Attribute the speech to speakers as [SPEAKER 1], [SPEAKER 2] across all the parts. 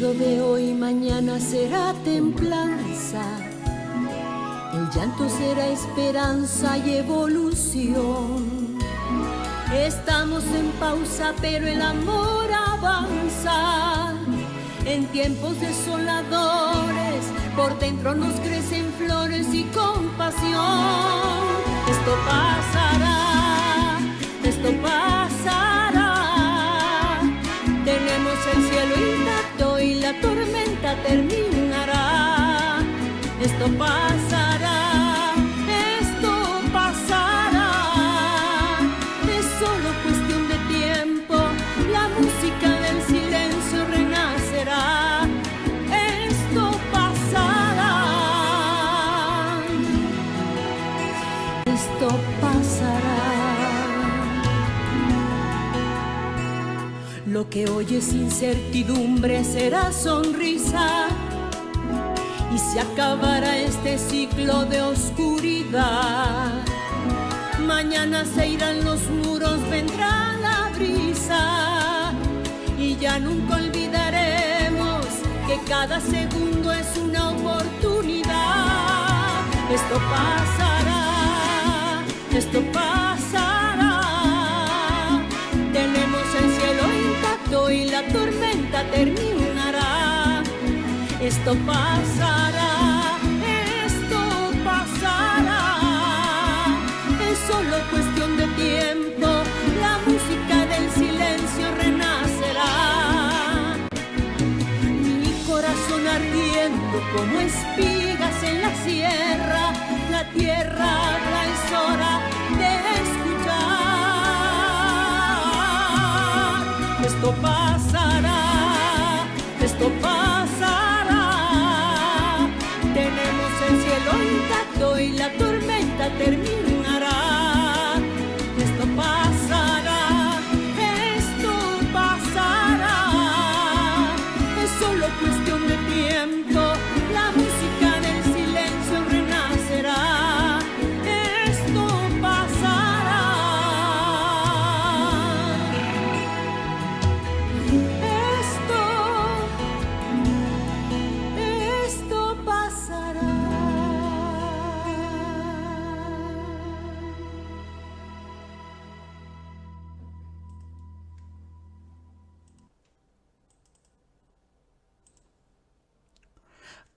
[SPEAKER 1] miedo de hoy mañana será templanza, el llanto será esperanza y evolución. Estamos en pausa pero el amor avanza. En tiempos desoladores por dentro nos crecen flores y compasión. Esto pasará, esto pasará. Tenemos el cielo intacto y la tormenta terminará. Esto pasará, esto pasará. Es solo cuestión de tiempo, la música del silencio renacerá. Esto pasará, esto pasará. Lo que hoy es incertidumbre será sonrisa y se acabará este ciclo de oscuridad. Mañana se irán los muros, vendrá la brisa y ya nunca olvidaremos que cada segundo es una oportunidad. Esto pasará, esto pasará. Tenemos el cielo intacto y la tormenta terminará. Esto pasará, esto pasará. Es solo cuestión de tiempo, la música del silencio renacerá. Mi corazón ardiendo como espigas en la sierra, la tierra habla, es hora de escuchar. Esto pasará, esto pasará. Tenemos el cielo intacto y la tormenta terminará. Esto pasará, esto pasará. Es solo cuestión de tiempo, la música del silencio renacerá. Esto pasará, esto pasará.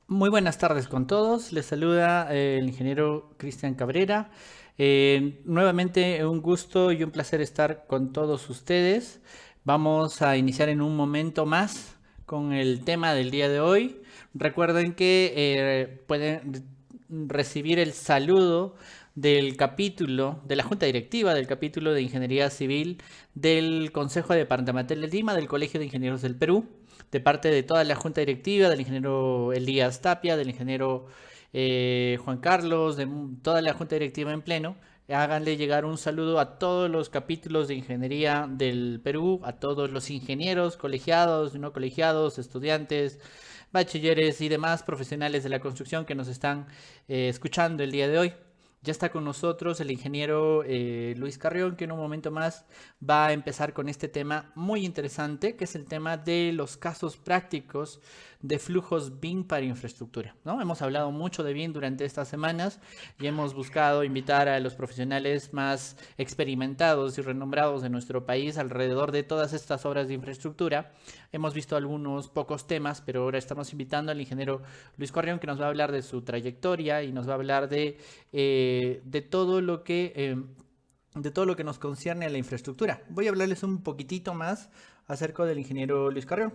[SPEAKER 2] Muy buenas tardes con todos. Les saluda el ingeniero Cristian Cabrera. Nuevamente un gusto y un placer estar con todos ustedes. Vamos a iniciar en un momento más con el tema del día de hoy. Recuerden que pueden recibir el saludo del capítulo, de la Junta Directiva del capítulo de Ingeniería Civil del Consejo Departamental de Lima del Colegio de Ingenieros del Perú, de parte de toda la Junta Directiva, del ingeniero Elías Tapia, del ingeniero Juan Carlos, de toda la Junta Directiva en pleno. Háganle llegar un saludo a todos los capítulos de Ingeniería del Perú, a todos los ingenieros, colegiados, no colegiados, estudiantes, bachilleres y demás profesionales de la construcción que nos están escuchando el día de hoy. Ya está con nosotros el ingeniero Luis Carrión, que en un momento más va a empezar con este tema muy interesante, que es el tema de los casos prácticos de flujos BIM para infraestructura, ¿no? Hemos hablado mucho de BIM durante estas semanas y hemos buscado invitar a los profesionales más experimentados y renombrados de nuestro país alrededor de todas estas obras de infraestructura. Hemos visto algunos pocos temas, pero ahora estamos invitando al ingeniero Luis Carrión, que nos va a hablar de su trayectoria y nos va a hablar de todo lo que nos concierne a la infraestructura. Voy a hablarles un poquitito más acerca del ingeniero Luis Carrión.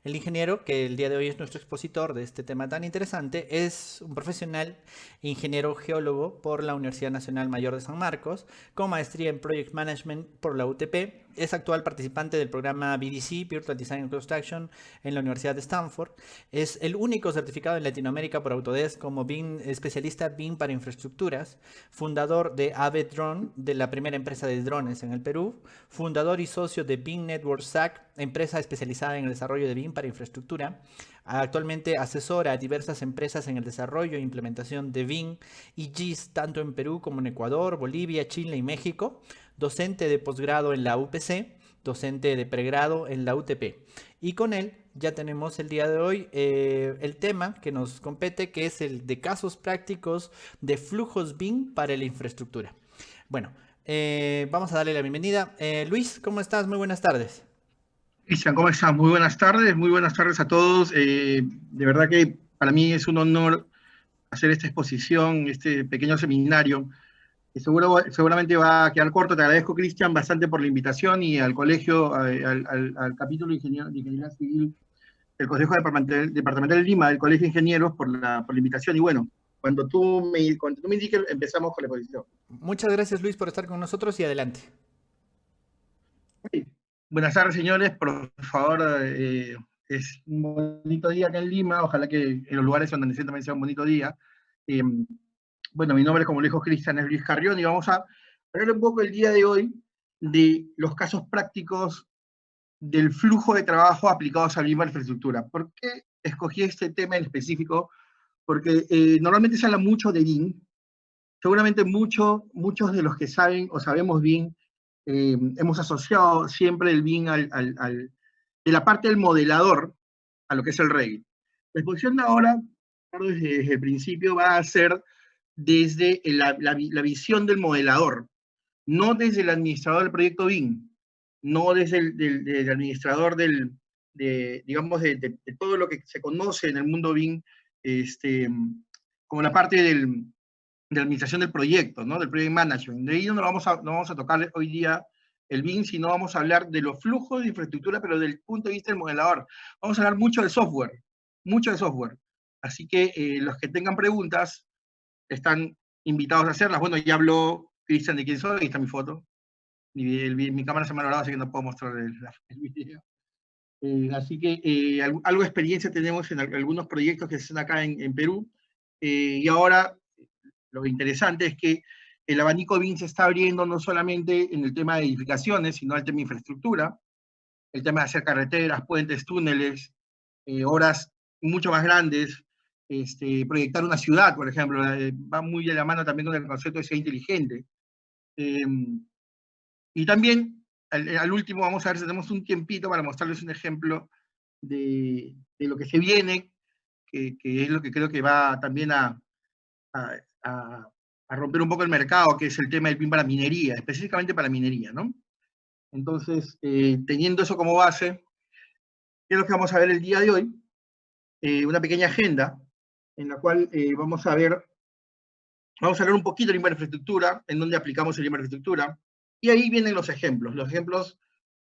[SPEAKER 2] El ingeniero, que el día de hoy es nuestro expositor de este tema tan interesante, es un profesional ingeniero geólogo por la Universidad Nacional Mayor de San Marcos, con maestría en Project Management por la UTP. Es actual participante del programa VDC, Virtual Design and Construction, en la Universidad de Stanford. Es el único certificado en Latinoamérica por Autodesk como BIM, especialista BIM para infraestructuras, fundador de AVE Drone, de la primera empresa de drones en el Perú, fundador y socio de BIM Network SAC, empresa especializada en el desarrollo de BIM para infraestructura. Actualmente asesora a diversas empresas en el desarrollo e implementación de BIM y GIS, tanto en Perú como en Ecuador, Bolivia, Chile y México. Docente de posgrado en la UPC, docente de pregrado en la UTP. Y con él ya tenemos el día de hoy el tema que nos compete, que es el de casos prácticos de flujos BIM para la infraestructura. Bueno, vamos a darle la bienvenida. Luis, ¿cómo estás? Muy buenas tardes.
[SPEAKER 3] Cristian, ¿cómo estás? Muy buenas tardes a todos. De verdad que para mí es un honor hacer esta exposición, este pequeño seminario, que seguramente va a quedar corto. Te agradezco, Cristian, bastante por la invitación y al colegio, al capítulo de Ingeniería Civil del Consejo Departamental de Lima, del Colegio de Ingenieros, por la invitación. Y bueno, cuando tú me indiques, empezamos con la exposición.
[SPEAKER 2] Muchas gracias, Luis, por estar con nosotros y adelante.
[SPEAKER 3] Sí. Buenas tardes, señores. Por favor, es un bonito día acá en Lima. Ojalá que en los lugares donde me también sea un bonito día. Bueno, mi nombre, como lo dijo Cristian, es Luis Carrión y vamos a hablar un poco el día de hoy de los casos prácticos del flujo de trabajo aplicados a la infraestructura. ¿Por qué escogí este tema en específico? Porque normalmente se habla mucho de BIM. Seguramente muchos de los que saben o sabemos BIM hemos asociado siempre el BIM de la parte del modelador a lo que es el Revit. La exposición de ahora, desde el principio, va a ser desde la visión del modelador, no desde el administrador del proyecto BIM, no desde el administrador digamos, de todo lo que se conoce en el mundo BIM, como la parte de la administración del proyecto, ¿no? Del project management. De ahí no vamos a tocar hoy día el BIM, sino vamos a hablar de los flujos de infraestructura, pero desde el punto de vista del modelador. Vamos a hablar mucho de software, mucho de software. Así que los que tengan preguntas están invitados a hacerlas. Bueno, ya habló Cristian de quién soy, ahí está mi foto. Mi cámara se me ha logrado, así que no puedo mostrar el video. Así que algo de experiencia tenemos en algunos proyectos que se hacen acá en Perú. Y ahora lo interesante es que el abanico BIM se está abriendo no solamente en el tema de edificaciones, sino el tema de infraestructura, el tema de hacer carreteras, puentes, túneles, obras mucho más grandes, proyectar una ciudad, por ejemplo, va muy de la mano también con el concepto de ciudad inteligente. Y también, al último, vamos a ver si tenemos un tiempito para mostrarles un ejemplo de lo que se viene, que es lo que creo que va también a romper un poco el mercado, que es el tema del BIM para minería, específicamente para minería, ¿no? Entonces, teniendo eso como base, ¿qué es lo que vamos a ver el día de hoy? Una pequeña agenda en la cual vamos a hablar un poquito de infraestructura, en donde aplicamos el infraestructura, y ahí vienen los ejemplos en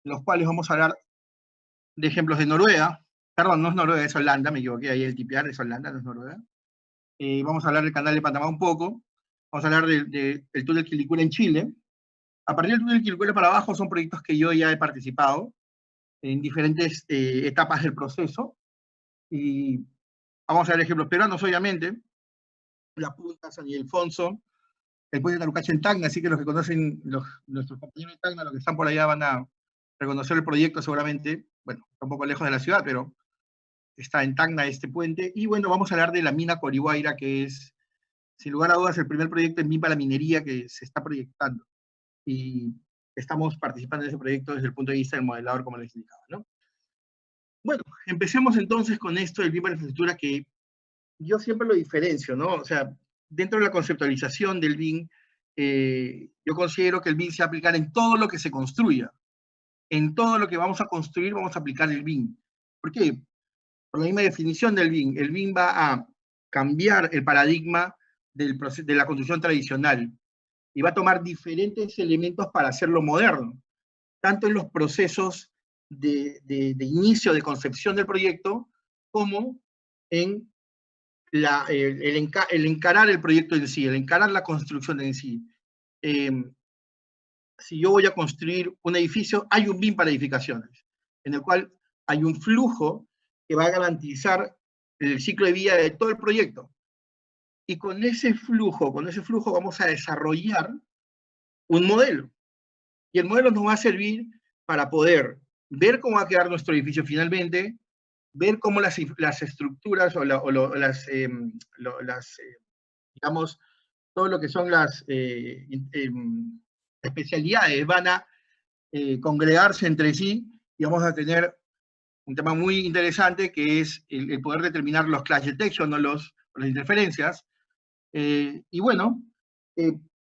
[SPEAKER 3] los cuales vamos a hablar de ejemplos de Noruega. Perdón, no es Noruega, es Holanda, me equivoqué, ahí el tipear es Holanda, no es Noruega. Vamos a hablar del canal de Panamá un poco, vamos a hablar del túnel Quilicura en Chile. A partir del túnel Quilicura para abajo son proyectos que yo ya he participado en diferentes etapas del proceso, y vamos a ver ejemplos peruanos, obviamente, La Punta, San Ildefonso, el puente de Tarucache en Tacna, así que los que conocen, nuestros compañeros de Tacna, los que están por allá van a reconocer el proyecto seguramente. Bueno, está un poco lejos de la ciudad, pero está en Tacna este puente. Y bueno, vamos a hablar de la mina Corihuayra, que es, sin lugar a dudas, el primer proyecto en BIM para la minería que se está proyectando. Y estamos participando en ese proyecto desde el punto de vista del modelador, como les indicaba, ¿no? Bueno, empecemos entonces con esto del BIM para la infraestructura, que yo siempre lo diferencio, ¿no? O sea, dentro de la conceptualización del BIM, yo considero que el BIM se va a aplicar en todo lo que se construya. En todo lo que vamos a construir vamos a aplicar el BIM. ¿Por qué? Por la misma definición del BIM. El BIM va a cambiar el paradigma de la construcción tradicional y va a tomar diferentes elementos para hacerlo moderno, tanto en los procesos de inicio de concepción del proyecto, como en el encarar el proyecto en sí, el encarar la construcción en sí. Si yo voy a construir un edificio, hay un BIM para edificaciones, en el cual hay un flujo que va a garantizar el ciclo de vida de todo el proyecto. Y con ese flujo vamos a desarrollar un modelo. Y el modelo nos va a servir para poder ver cómo va a quedar nuestro edificio finalmente, ver cómo las estructuras digamos, todo lo que son las especialidades van a congregarse entre sí, y vamos a tener un tema muy interesante que es el poder determinar los clash detection o las interferencias. Y bueno,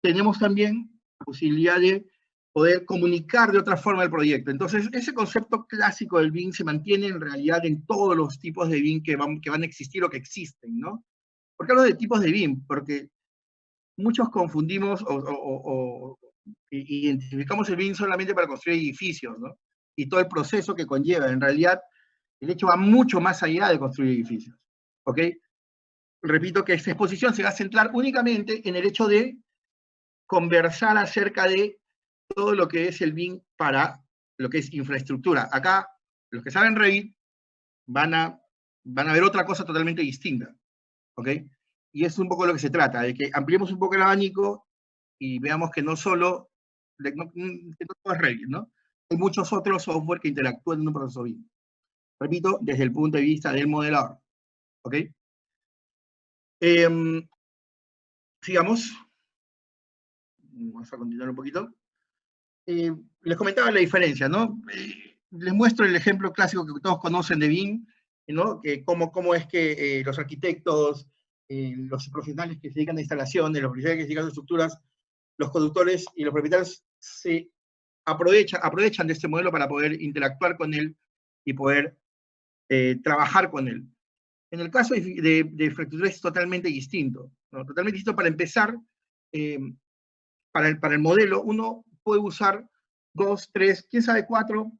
[SPEAKER 3] tenemos también la posibilidad de poder comunicar de otra forma el proyecto. Entonces, ese concepto clásico del BIM se mantiene en realidad en todos los tipos de BIM que van a existir o que existen, ¿no? ¿Por qué hablo de tipos de BIM? Porque muchos confundimos o identificamos el BIM solamente para construir edificios, ¿no? Y todo el proceso que conlleva. En realidad, el hecho va mucho más allá de construir edificios, ¿ok? Repito que esta exposición se va a centrar únicamente en el hecho de conversar acerca de todo lo que es el BIM para lo que es infraestructura. Acá, los que saben Revit van a ver otra cosa totalmente distinta, ¿ok? Y es un poco lo que se trata, de que ampliemos un poco el abanico y veamos que no solo, que no todo es Revit, ¿no? Hay muchos otros software que interactúan en un proceso BIM. Repito, desde el punto de vista del modelador, ¿ok? Sigamos. Vamos a continuar un poquito. Les comentaba la diferencia, ¿no? Les muestro el ejemplo clásico que todos conocen de BIM, ¿no? Que cómo es que los arquitectos, los profesionales que se dedican a instalaciones, los profesionales que se dedican a estructuras, los conductores y los propietarios se aprovechan de este modelo para poder interactuar con él y poder trabajar con él. En el caso de infraestructura es totalmente distinto, ¿no? Totalmente distinto. Para empezar, para el modelo, uno puede usar 2, 3, quién sabe 4,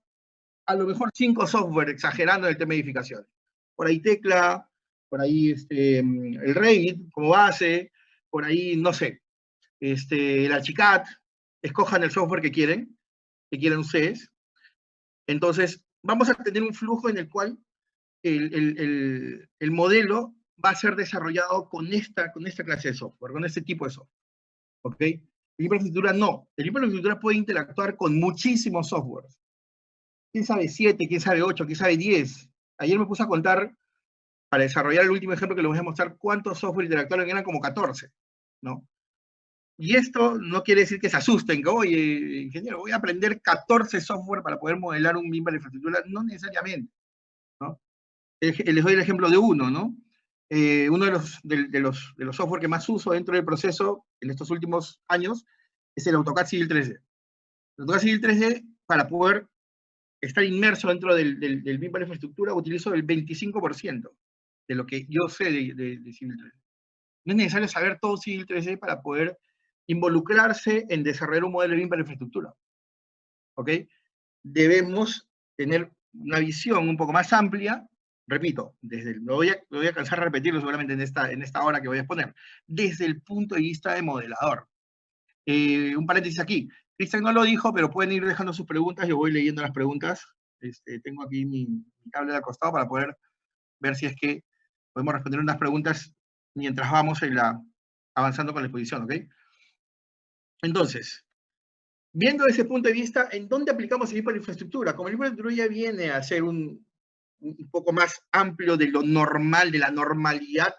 [SPEAKER 3] a lo mejor 5 software, exagerando en el tema de edificaciones. Por ahí Tecla, por ahí el Revit como base, por ahí, no sé, el Archicad, escojan el software que quieran ustedes. Entonces, vamos a tener un flujo en el cual el modelo va a ser desarrollado con esta clase de software, con este tipo de software, ¿ok? El infraestructura no. El infraestructura puede interactuar con muchísimos softwares. ¿Quién sabe 7? ¿Quién sabe 8? ¿Quién sabe 10? Ayer me puse a contar, para desarrollar el último ejemplo que les voy a mostrar, cuántos software interactuaron, eran como 14, ¿no? Y esto no quiere decir que se asusten, que, oye, ingeniero, voy a aprender 14 software para poder modelar un BIM para infraestructura. No necesariamente, ¿no? Les doy el ejemplo de uno, ¿no? Uno de los software que más uso dentro del proceso en estos últimos años es el AutoCAD Civil 3D. El AutoCAD Civil 3D, para poder estar inmerso dentro del BIM para infraestructura, utilizo el 25% de lo que yo sé de Civil 3D. No es necesario saber todo Civil 3D para poder involucrarse en desarrollar un modelo de BIM para infraestructura, ¿ok? Debemos tener una visión un poco más amplia. Repito, lo voy a cansar de repetirlo seguramente en esta hora que voy a exponer, desde el punto de vista de modelador. Un paréntesis aquí. Cristian no lo dijo, pero pueden ir dejando sus preguntas, yo voy leyendo las preguntas. Tengo aquí mi tablet al costado para poder ver si es que podemos responder unas preguntas mientras vamos avanzando con la exposición, ¿ok? Entonces, viendo desde ese punto de vista, ¿en dónde aplicamos el BIM para infraestructura? Como el BIM para infraestructura ya viene a ser un poco más amplio de lo normal, de la normalidad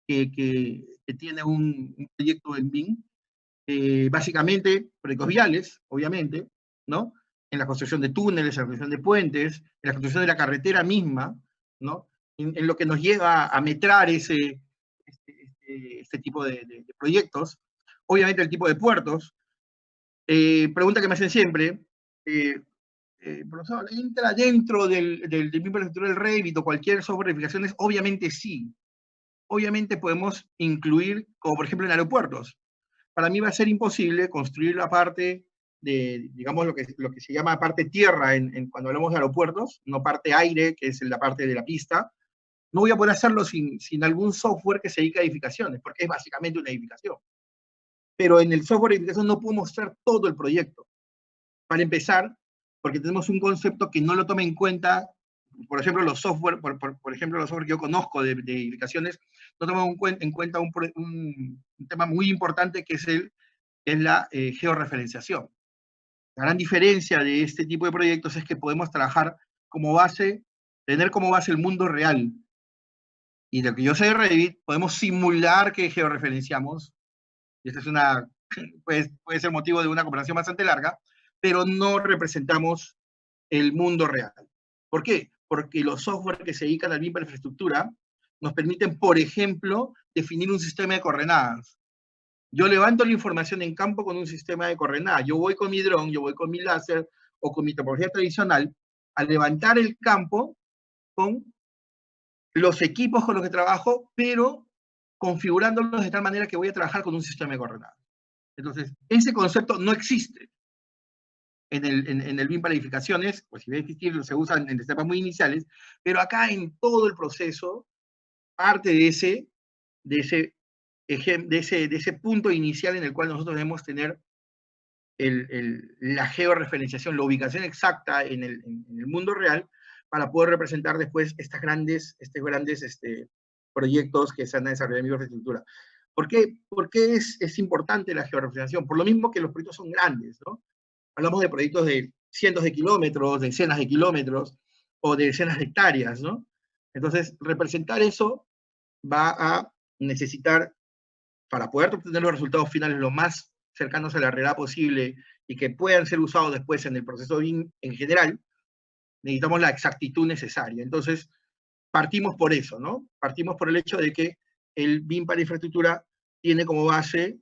[SPEAKER 3] que tiene un proyecto en BIM, básicamente proyectos viales, obviamente, ¿no? En la construcción de túneles, en la construcción de puentes, en la construcción de la carretera misma, ¿no? En lo que nos lleva a metrar este tipo de proyectos. Obviamente el tipo de puertos. Pregunta que me hacen siempre, profesor, ¿entra dentro del BIM para infraestructura del Revit o cualquier software de edificaciones? Obviamente sí. Obviamente podemos incluir, como por ejemplo en aeropuertos. Para mí va a ser imposible construir la parte de, digamos, lo que se llama parte tierra cuando hablamos de aeropuertos, no parte aire, que es la parte de la pista. No voy a poder hacerlo sin algún software que se dedique a edificaciones, porque es básicamente una edificación. Pero en el software de edificación no puedo mostrar todo el proyecto. Para empezar, porque tenemos un concepto que no lo toma en cuenta, por ejemplo, los software, por ejemplo, los software que yo conozco de edificaciones, no toman en cuenta un tema muy importante que es la georreferenciación. La gran diferencia de este tipo de proyectos es que podemos trabajar como base, tener como base el mundo real. Y de lo que yo sé de Revit, podemos simular que georreferenciamos, y esta puede ser motivo de una conversación bastante larga, pero no representamos el mundo real. ¿Por qué? porque los software que se dedican al BIM para infraestructura nos permiten, por ejemplo, definir un sistema de coordenadas. Yo levanto la información en campo con un sistema de coordenadas. Yo voy con mi dron, yo voy con mi láser o con mi topografía tradicional a levantar el campo con los equipos con los que trabajo, pero configurándolos de tal manera que voy a trabajar con un sistema de coordenadas. Entonces, ese concepto no existe en el BIM para edificaciones, pues si va a existir, se usan en etapas muy iniciales, pero acá en todo el proceso, parte de ese punto inicial en el cual nosotros debemos tener la georreferenciación, la ubicación exacta en el mundo real, para poder representar después estos grandes proyectos que se han desarrollado en infraestructura. ¿Por qué es importante la georreferenciación? Por lo mismo que los proyectos son grandes, ¿no? Hablamos de proyectos de cientos de kilómetros, decenas de kilómetros, o de decenas de hectáreas, ¿no? Entonces, representar eso va a necesitar, para poder obtener los resultados finales lo más cercanos a la realidad posible y que puedan ser usados después en el proceso BIM en general, necesitamos la exactitud necesaria. Entonces, partimos por eso, ¿no? Partimos por el hecho de que el BIM para infraestructura tiene como base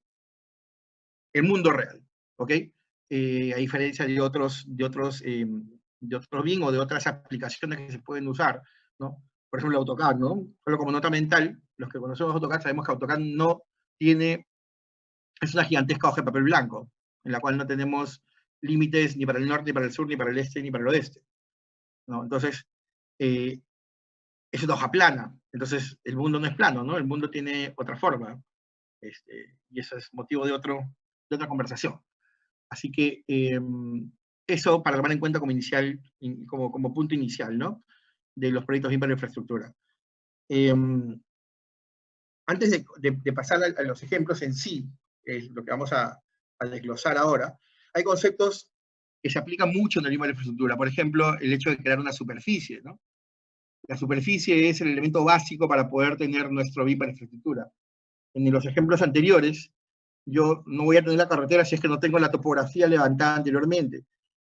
[SPEAKER 3] el mundo real, ¿ok? A diferencia de otros BIM o de otras aplicaciones que se pueden usar, ¿no? Por ejemplo, AutoCAD, ¿no? Solo como nota mental, los que conocemos AutoCAD sabemos que AutoCAD no tiene, es una gigantesca hoja de papel blanco, en la cual no tenemos límites ni para el norte, ni para el sur, ni para el este, ni para el oeste, ¿no? Entonces, es una hoja plana, entonces el mundo no es plano, ¿no? El mundo tiene otra forma, y eso es motivo de otra conversación. Así que eso para tomar en cuenta como inicial, como punto inicial, ¿no? De los proyectos BIM para infraestructura. Antes de pasar a los ejemplos en sí, lo que vamos a desglosar ahora, hay conceptos que se aplican mucho en el BIM para infraestructura. Por ejemplo, el hecho de crear una superficie, ¿no? La superficie es el elemento básico para poder tener nuestro BIM para infraestructura. En los ejemplos anteriores, yo no voy a tener la carretera si es que no tengo la topografía levantada anteriormente,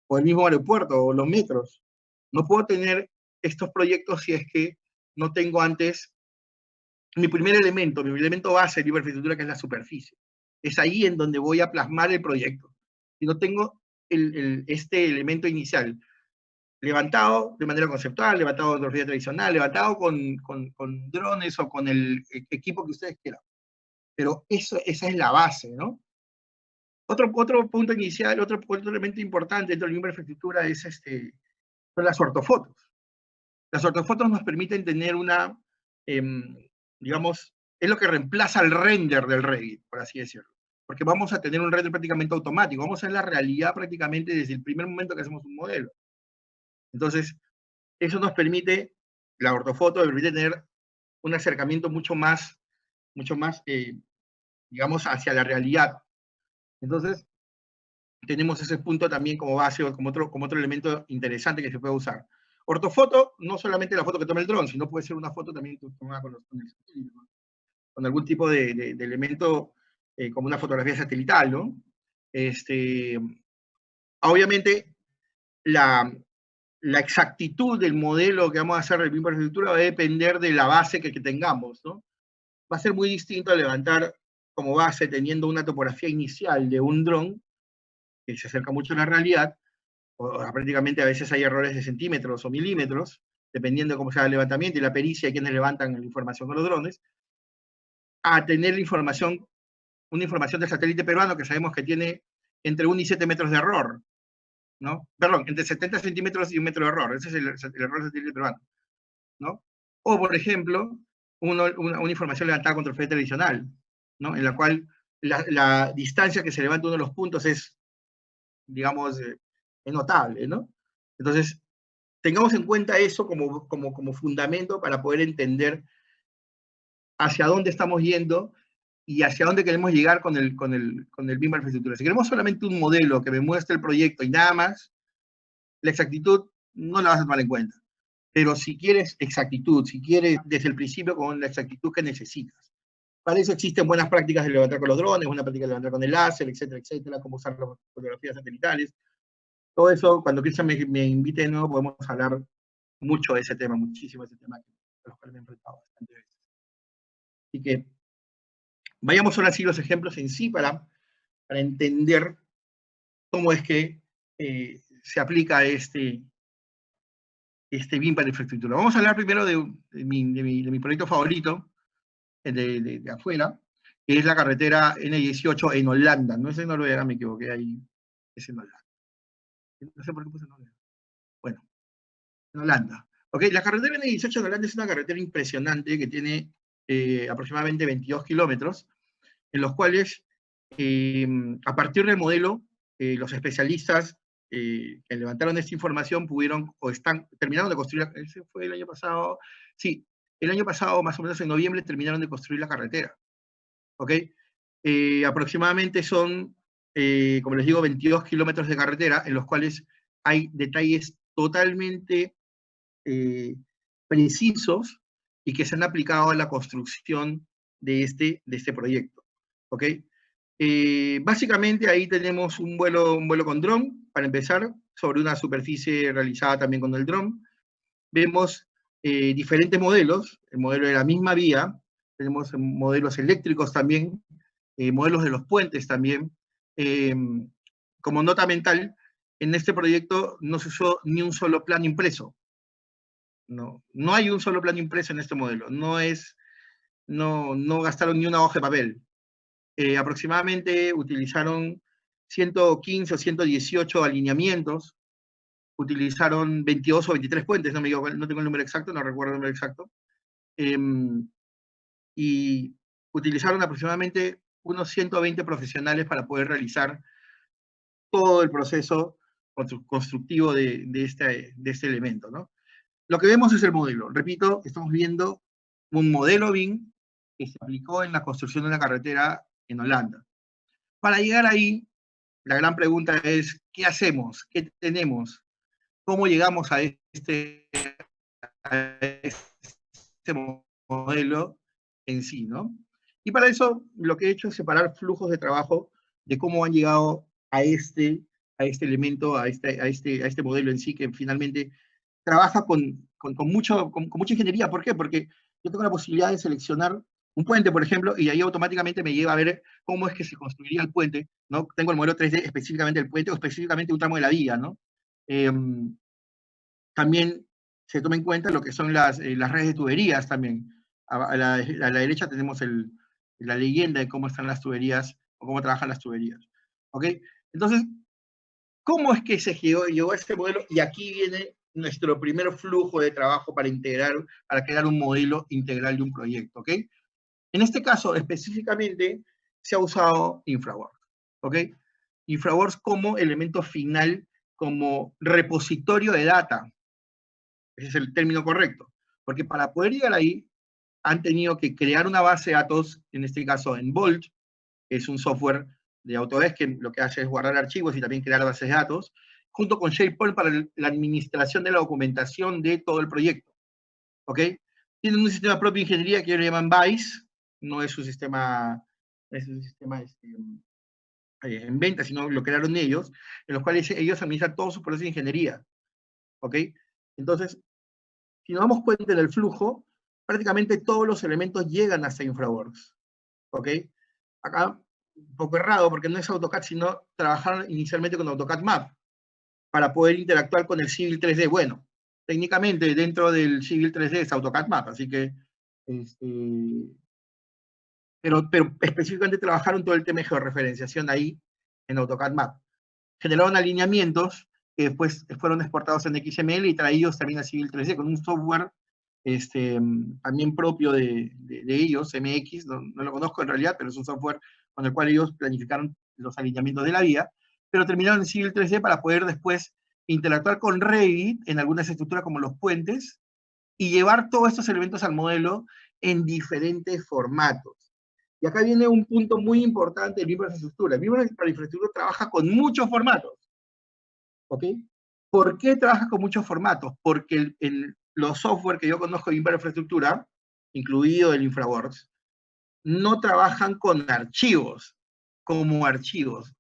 [SPEAKER 3] o el mismo aeropuerto, o los metros. No puedo tener estos proyectos si es que no tengo antes mi primer elemento base de infraestructura, que es la superficie. Es ahí en donde voy a plasmar el proyecto. Si no tengo este elemento inicial levantado de manera conceptual, levantado de topografía tradicional, levantado con drones o con el equipo que ustedes quieran. Pero esa es la base, ¿no? Otro punto inicial, otro elemento importante dentro de la infraestructura son las ortofotos. Las ortofotos nos permiten tener una, digamos, es lo que reemplaza el render del Revit, por así decirlo. Porque vamos a tener un render prácticamente automático, vamos a ver la realidad prácticamente desde el primer momento que hacemos un modelo. Entonces, eso nos permite, la ortofoto permite tener un acercamiento mucho más, digamos, hacia la realidad. Entonces, tenemos ese punto también como base o como otro elemento interesante que se puede usar. Ortofoto, no solamente la foto que toma el dron, sino puede ser una foto también tomada con algún tipo de elemento, como una fotografía satelital, ¿no? Obviamente, la exactitud del modelo que vamos a hacer de BIM para infraestructura va a depender de la base que tengamos, ¿no? Va a ser muy distinto a levantar como base teniendo una topografía inicial de un dron, que se acerca mucho a la realidad, o prácticamente a veces hay errores de centímetros o milímetros, dependiendo de cómo sea el levantamiento y la pericia de quienes levantan la información con los drones, a tener una información del satélite peruano que sabemos que tiene entre 1 y 7 metros de error, ¿no? Perdón, entre 70 centímetros y 1 metro de error. Ese es el error del satélite peruano, ¿no? O, por ejemplo, una información levantada con trofeo tradicional, ¿no? En la cual la distancia que se levanta uno de los puntos es, digamos, es notable, ¿no? Entonces, tengamos en cuenta eso como fundamento para poder entender hacia dónde estamos yendo y hacia dónde queremos llegar con el BIM para infraestructura. Si queremos solamente un modelo que me muestre el proyecto y nada más, la exactitud no la vas a tomar en cuenta. Pero si quieres exactitud, si quieres desde el principio con la exactitud que necesitas. Para eso existen buenas prácticas de levantar con los drones, buenas prácticas de levantar con el láser, etcétera, etcétera, cómo usar las fotografías satelitales. Todo eso, cuando Cristian me invite de nuevo, podemos hablar mucho ese tema, muchísimo ese tema, a los cuales me he enfrentado bastantes veces. Así que vayamos ahora sí los ejemplos en sí para entender cómo es que se aplica este BIM para infraestructura. Vamos a hablar primero de mi proyecto favorito, de afuera, que es la carretera N18 en Holanda. No es en Noruega, me equivoqué ahí, es en Holanda. No sé por qué puse en Noruega. Bueno, en Holanda. Ok, la carretera N18 en Holanda es una carretera impresionante que tiene aproximadamente 22 kilómetros, en los cuales, a partir del modelo, los especialistas que levantaron esta información pudieron, terminaron de construir, ese fue el año pasado, sí, el año pasado, más o menos en noviembre, terminaron de construir la carretera. ¿Ok? Aproximadamente son, como les digo, 22 kilómetros de carretera, en los cuales hay detalles totalmente precisos y que se han aplicado a la construcción de este proyecto. ¿Ok? Básicamente ahí tenemos un vuelo con dron, para empezar, sobre una superficie realizada también con el dron. Vemos diferentes modelos, el modelo de la misma vía, tenemos modelos eléctricos también, modelos de los puentes también. Como nota mental, en este proyecto no se usó ni un solo plano impreso. No hay un solo plano impreso en este modelo, no gastaron ni una hoja de papel. Aproximadamente utilizaron 115 o 118 alineamientos, utilizaron 22 o 23 puentes, no tengo el número exacto, no recuerdo el número exacto, y utilizaron aproximadamente unos 120 profesionales para poder realizar todo el proceso constructivo de este elemento, ¿no? Lo que vemos es el modelo. Repito, estamos viendo un modelo BIM que se aplicó en la construcción de una carretera en Holanda. Para llegar ahí, la gran pregunta es, ¿qué hacemos? ¿Qué tenemos? ¿Cómo llegamos a este modelo en sí, ¿no? Y para eso lo que he hecho es separar flujos de trabajo de cómo han llegado a este elemento, a este modelo en sí, que finalmente trabaja con mucha ingeniería. ¿Por qué? Porque yo tengo la posibilidad de seleccionar un puente, por ejemplo, y ahí automáticamente me lleva a ver cómo es que se construiría el puente, ¿no? Tengo el modelo 3D específicamente del puente o específicamente un tramo de la vía, ¿no? También se toma en cuenta lo que son las redes de tuberías también. A la derecha tenemos la leyenda de cómo están las tuberías o cómo trabajan las tuberías. ¿Ok? Entonces, ¿cómo es que se llegó a este modelo? Y aquí viene nuestro primer flujo de trabajo para crear un modelo integral de un proyecto. ¿Ok? En este caso, específicamente, se ha usado InfraWorks. ¿Ok? InfraWorks como elemento final, como repositorio de data. Ese es el término correcto. Porque para poder llegar ahí, han tenido que crear una base de datos, en este caso en Vault, que es un software de Autodesk que lo que hace es guardar archivos y también crear bases de datos, junto con SharePoint para la administración de la documentación de todo el proyecto. ¿Ok? Tienen un sistema propio de ingeniería que ellos llaman BICE, no es un sistema, en venta, sino lo crearon ellos, en los cuales ellos administran todos sus procesos de ingeniería. ¿Ok? Entonces, si nos damos cuenta del flujo, prácticamente todos los elementos llegan hasta InfraWorks. ¿Ok? Acá, un poco errado, porque no es AutoCAD, sino trabajar inicialmente con AutoCAD Map, para poder interactuar con el Civil 3D. Bueno, técnicamente dentro del Civil 3D es AutoCAD Map, así que, pero específicamente trabajaron todo el tema de georreferenciación ahí en AutoCAD Map. Generaron alineamientos que después fueron exportados en XML y traídos también a Civil 3D con un software también propio de ellos, MX, no lo conozco en realidad, pero es un software con el cual ellos planificaron los alineamientos de la vía, pero terminaron en Civil 3D para poder después interactuar con Revit en algunas estructuras como los puentes y llevar todos estos elementos al modelo en diferentes formatos. Y acá viene un punto muy importante del BIM para infraestructura. El BIM para infraestructura trabaja con muchos formatos. ¿Ok? ¿Por qué trabaja con muchos formatos? Porque los software que yo conozco de BIM para infraestructura, incluido el InfraWorks, no trabajan con archivos, como archivos.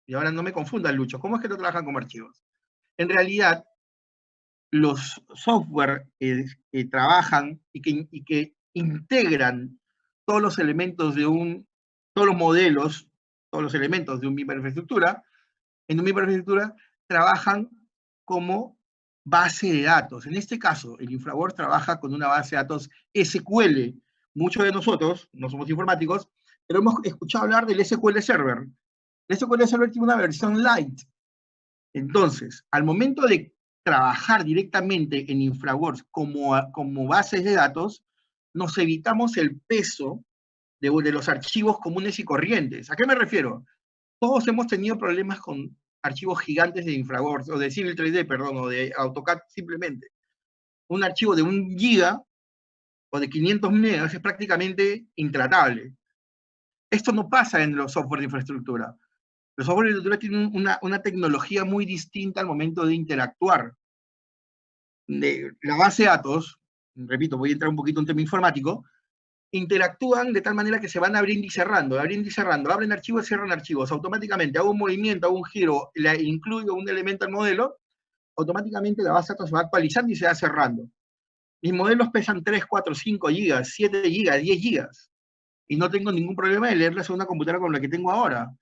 [SPEAKER 3] Y ahora no me confundan, Lucho, ¿cómo es que no trabajan como archivos? En realidad, los software que trabajan y que integran todos los elementos todos los modelos, todos los elementos de un misma infraestructura, en una misma infraestructura trabajan como base de datos. En este caso, el InfraWorks trabaja con una base de datos SQL. Muchos de nosotros, no somos informáticos, pero hemos escuchado hablar del SQL Server. El SQL Server tiene una versión light. Entonces, al momento de trabajar directamente en InfraWorks como bases de datos, nos evitamos el peso de los archivos comunes y corrientes. ¿A qué me refiero? Todos hemos tenido problemas con archivos gigantes de InfraWorks, o de Civil 3D, perdón, o de AutoCAD simplemente. Un archivo de 1 giga o de 500 megas es prácticamente intratable. Esto no pasa en los software de infraestructura. Los software de infraestructura tienen una tecnología muy distinta al momento de interactuar. La base de datos, repito, voy a entrar un poquito en un tema informático, interactúan de tal manera que se van abriendo y cerrando, abren archivos, cierran archivos, automáticamente hago un movimiento, hago un giro, incluyo un elemento al modelo, automáticamente la base de datos se va actualizando y se va cerrando. Mis modelos pesan 3, 4, 5 gigas, 7 gigas, 10 gigas, y no tengo ningún problema de leerlas en una computadora como la que tengo ahora,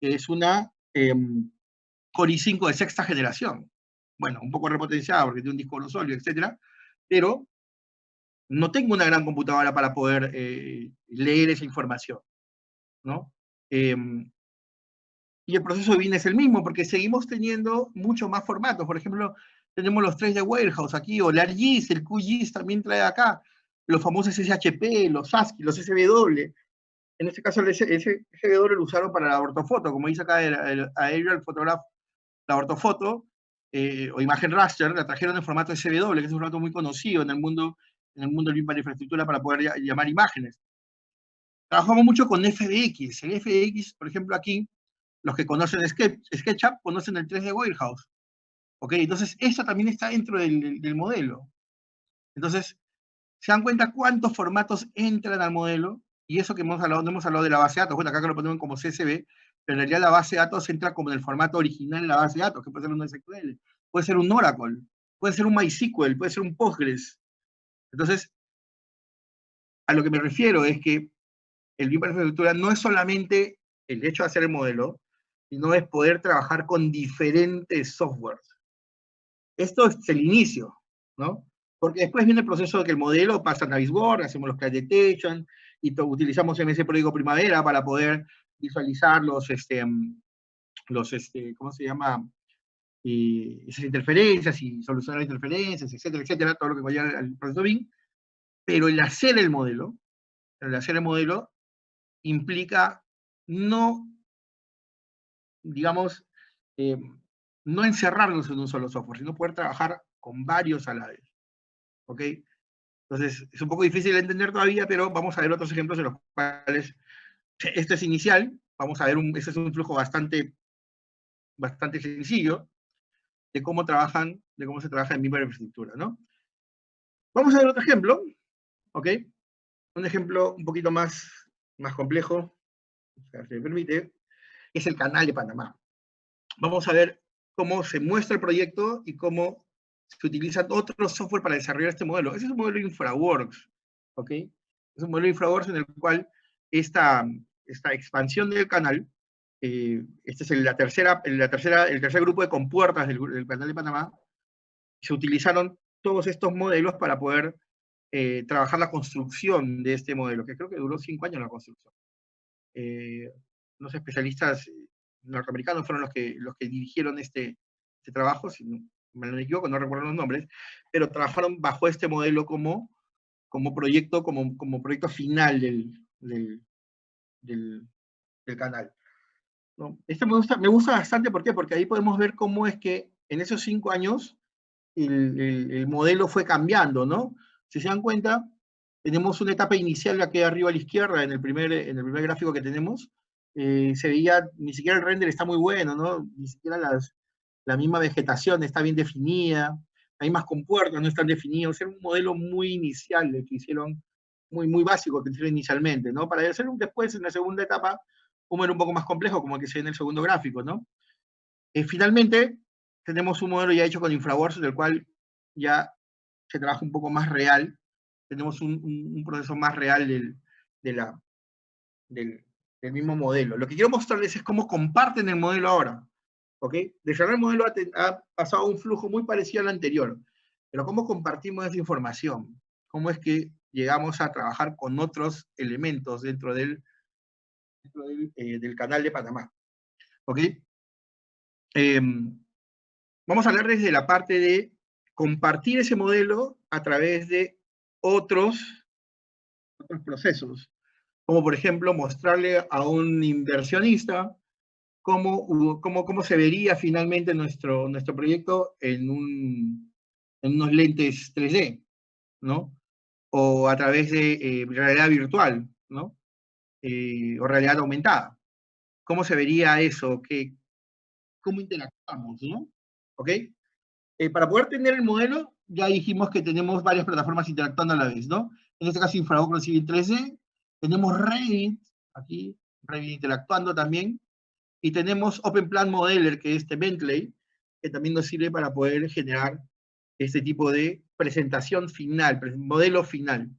[SPEAKER 3] que es una Core i5 de 6ª generación. Bueno, un poco repotenciada porque tiene un disco duro sólido, etcétera, pero no tengo una gran computadora para poder leer esa información, ¿no? Y el proceso de BIM es el mismo, porque seguimos teniendo mucho más formatos. Por ejemplo, tenemos los 3D Warehouse aquí, o el ArcGIS, el QGIS también trae acá, los famosos SHP, los ASCII, los SW. En este caso, el SW lo usaron para la ortofoto, como dice acá el Aerial Photograph, la ortofoto, o imagen raster, la trajeron en formato SW, que es un formato muy conocido en el mundo del BIM para infraestructura para poder llamar imágenes. Trabajamos mucho con FBX. El FBX, por ejemplo, aquí, los que conocen SketchUp conocen el 3D Warehouse. ¿Ok? Entonces, eso también está dentro del modelo. Entonces, ¿se dan cuenta cuántos formatos entran al modelo? Y eso que no hemos hablado de la base de datos. Bueno, acá que lo ponemos como CSV, pero en realidad la base de datos entra como en el formato original de la base de datos, que puede ser un SQL, puede ser un Oracle, puede ser un MySQL, puede ser un Postgres. Entonces, a lo que me refiero es que el BIM para infraestructura no es solamente el hecho de hacer el modelo, sino es poder trabajar con diferentes softwares. Esto es el inicio, ¿no? Porque después viene el proceso de que el modelo pasa a Navisworks, hacemos los crash detection, y utilizamos MS Project Primavera para poder visualizar ¿cómo se llama? Esas interferencias y solucionar interferencias, etcétera, etcétera, todo lo que vaya al proceso BIM. Pero el hacer el modelo implica no, digamos, no encerrarnos en un solo software, sino poder trabajar con varios a la vez. ¿Ok? Entonces, es un poco difícil de entender todavía, pero vamos a ver otros ejemplos en los cuales esto es inicial. Vamos a ver, este es un flujo bastante sencillo de cómo se trabaja en BIM para infraestructura, ¿no? Vamos a ver otro ejemplo, ¿ok? Un ejemplo un poquito más complejo, si me permite, es el Canal de Panamá. Vamos a ver cómo se muestra el proyecto y cómo se utilizan otros software para desarrollar este modelo. Ese es un modelo InfraWorks, ¿ok? Es un modelo InfraWorks en el cual esta expansión del canal, este es el tercer grupo de compuertas del Canal de Panamá, se utilizaron todos estos modelos para poder trabajar la construcción de este modelo, que creo que duró 5 años la construcción. Los especialistas norteamericanos fueron los que dirigieron este trabajo, si no me equivoco, no recuerdo los nombres, pero trabajaron bajo este modelo como proyecto final del canal, ¿no? Esto me gusta bastante, ¿por qué? Porque ahí podemos ver cómo es que en esos 5 años el modelo fue cambiando, ¿no? Si se dan cuenta, tenemos una etapa inicial aquí arriba a la izquierda, en el primer gráfico que tenemos, se veía, ni siquiera el render está muy bueno, ¿no? Ni siquiera la misma vegetación está bien definida, hay más compuertas, no están definidos, era un modelo muy inicial, que hicieron, muy básico que hicieron inicialmente, ¿no? Para hacer después, en la segunda etapa, un modelo un poco más complejo, como el que se ve en el segundo gráfico, ¿no? Finalmente, tenemos un modelo ya hecho con InfraWorks, del cual ya se trabaja un poco más real, tenemos un proceso más real del mismo modelo. Lo que quiero mostrarles es cómo comparten el modelo ahora, ¿ok? Desarrollar el modelo ha pasado un flujo muy parecido al anterior, pero cómo compartimos esa información, cómo es que llegamos a trabajar con otros elementos dentro del canal de Panamá, ¿ok? Vamos a hablar desde la parte de compartir ese modelo a través de otros procesos, como por ejemplo mostrarle a un inversionista cómo se vería finalmente nuestro proyecto en unos lentes 3D, ¿no? O a través de realidad virtual, ¿no? O realidad aumentada. ¿Cómo se vería eso? ¿Cómo interactuamos, ¿no? ¿Ok? Para poder tener el modelo, ya dijimos que tenemos varias plataformas interactuando a la vez, ¿no? En este caso, Infraworld con Civil 3D, tenemos Revit, aquí, Revit interactuando también, y tenemos Open Plan Modeler, que es Bentley, que también nos sirve para poder generar este tipo de presentación final, modelo final,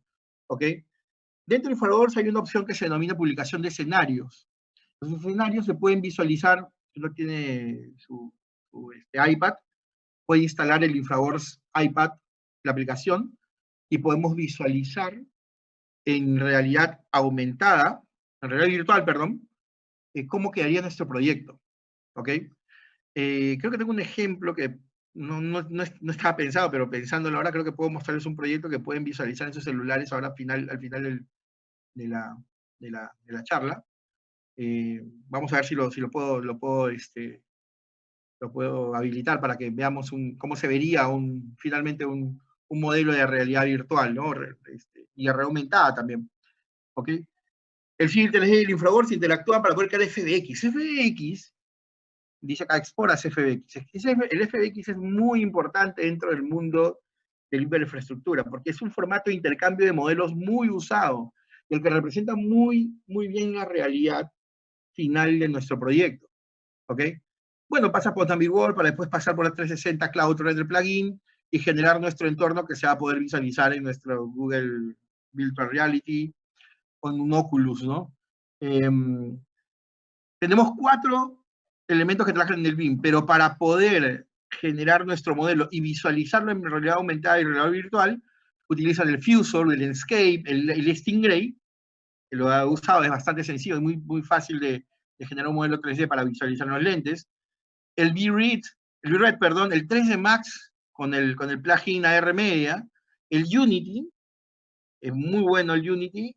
[SPEAKER 3] ¿ok? Dentro de Infraworld hay una opción que se denomina publicación de escenarios. Los escenarios se pueden visualizar, si uno tiene su iPad, puede instalar el Infraworks iPad, la aplicación, y podemos visualizar en realidad aumentada, en realidad virtual, perdón, cómo quedaría nuestro proyecto, ¿ok? Creo que tengo un ejemplo que no estaba pensado, pero pensándolo ahora creo que puedo mostrarles un proyecto que pueden visualizar en sus celulares ahora al final de la charla. Vamos a ver si lo puedo habilitar para que veamos cómo se vería finalmente un modelo de realidad virtual, ¿no? Y realidad aumentada también, ¿ok? El Civil 3D y el Infraworld se interactúan para poder crear FBX. FBX, dice acá, Exporas FBX. El FBX es muy importante dentro del mundo de la infraestructura, porque es un formato de intercambio de modelos muy usado, y el que representa muy, muy bien la realidad final de nuestro proyecto, ¿ok? Bueno, pasa por World para después pasar por la 360 Cloud Render Plugin y generar nuestro entorno que se va a poder visualizar en nuestro Google Virtual Reality o en un Oculus, ¿no? Tenemos 4 elementos que trabajan en el BIM, pero para poder generar nuestro modelo y visualizarlo en realidad aumentada y realidad virtual, utilizan el Fusor, el Enscape, el Stingray, que lo he usado, es bastante sencillo, es muy, muy fácil de generar un modelo 3D para visualizar los lentes. El V-Red, perdón, el 3D Max con el plugin AR Media, el Unity, es muy bueno el Unity,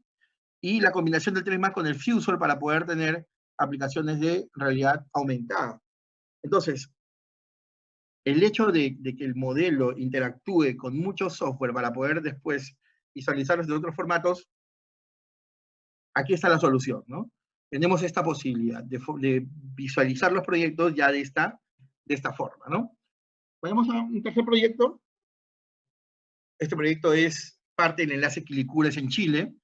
[SPEAKER 3] y la combinación del 3D Max con el Fusor para poder tener aplicaciones de realidad aumentada. Entonces, el hecho de que el modelo interactúe con mucho software para poder después visualizarlos de otros formatos, aquí está la solución, ¿no? Tenemos esta posibilidad de visualizar los proyectos ya de esta forma, ¿no? Vayamos a un tercer proyecto. Este proyecto es parte del enlace Quilicures en Chile.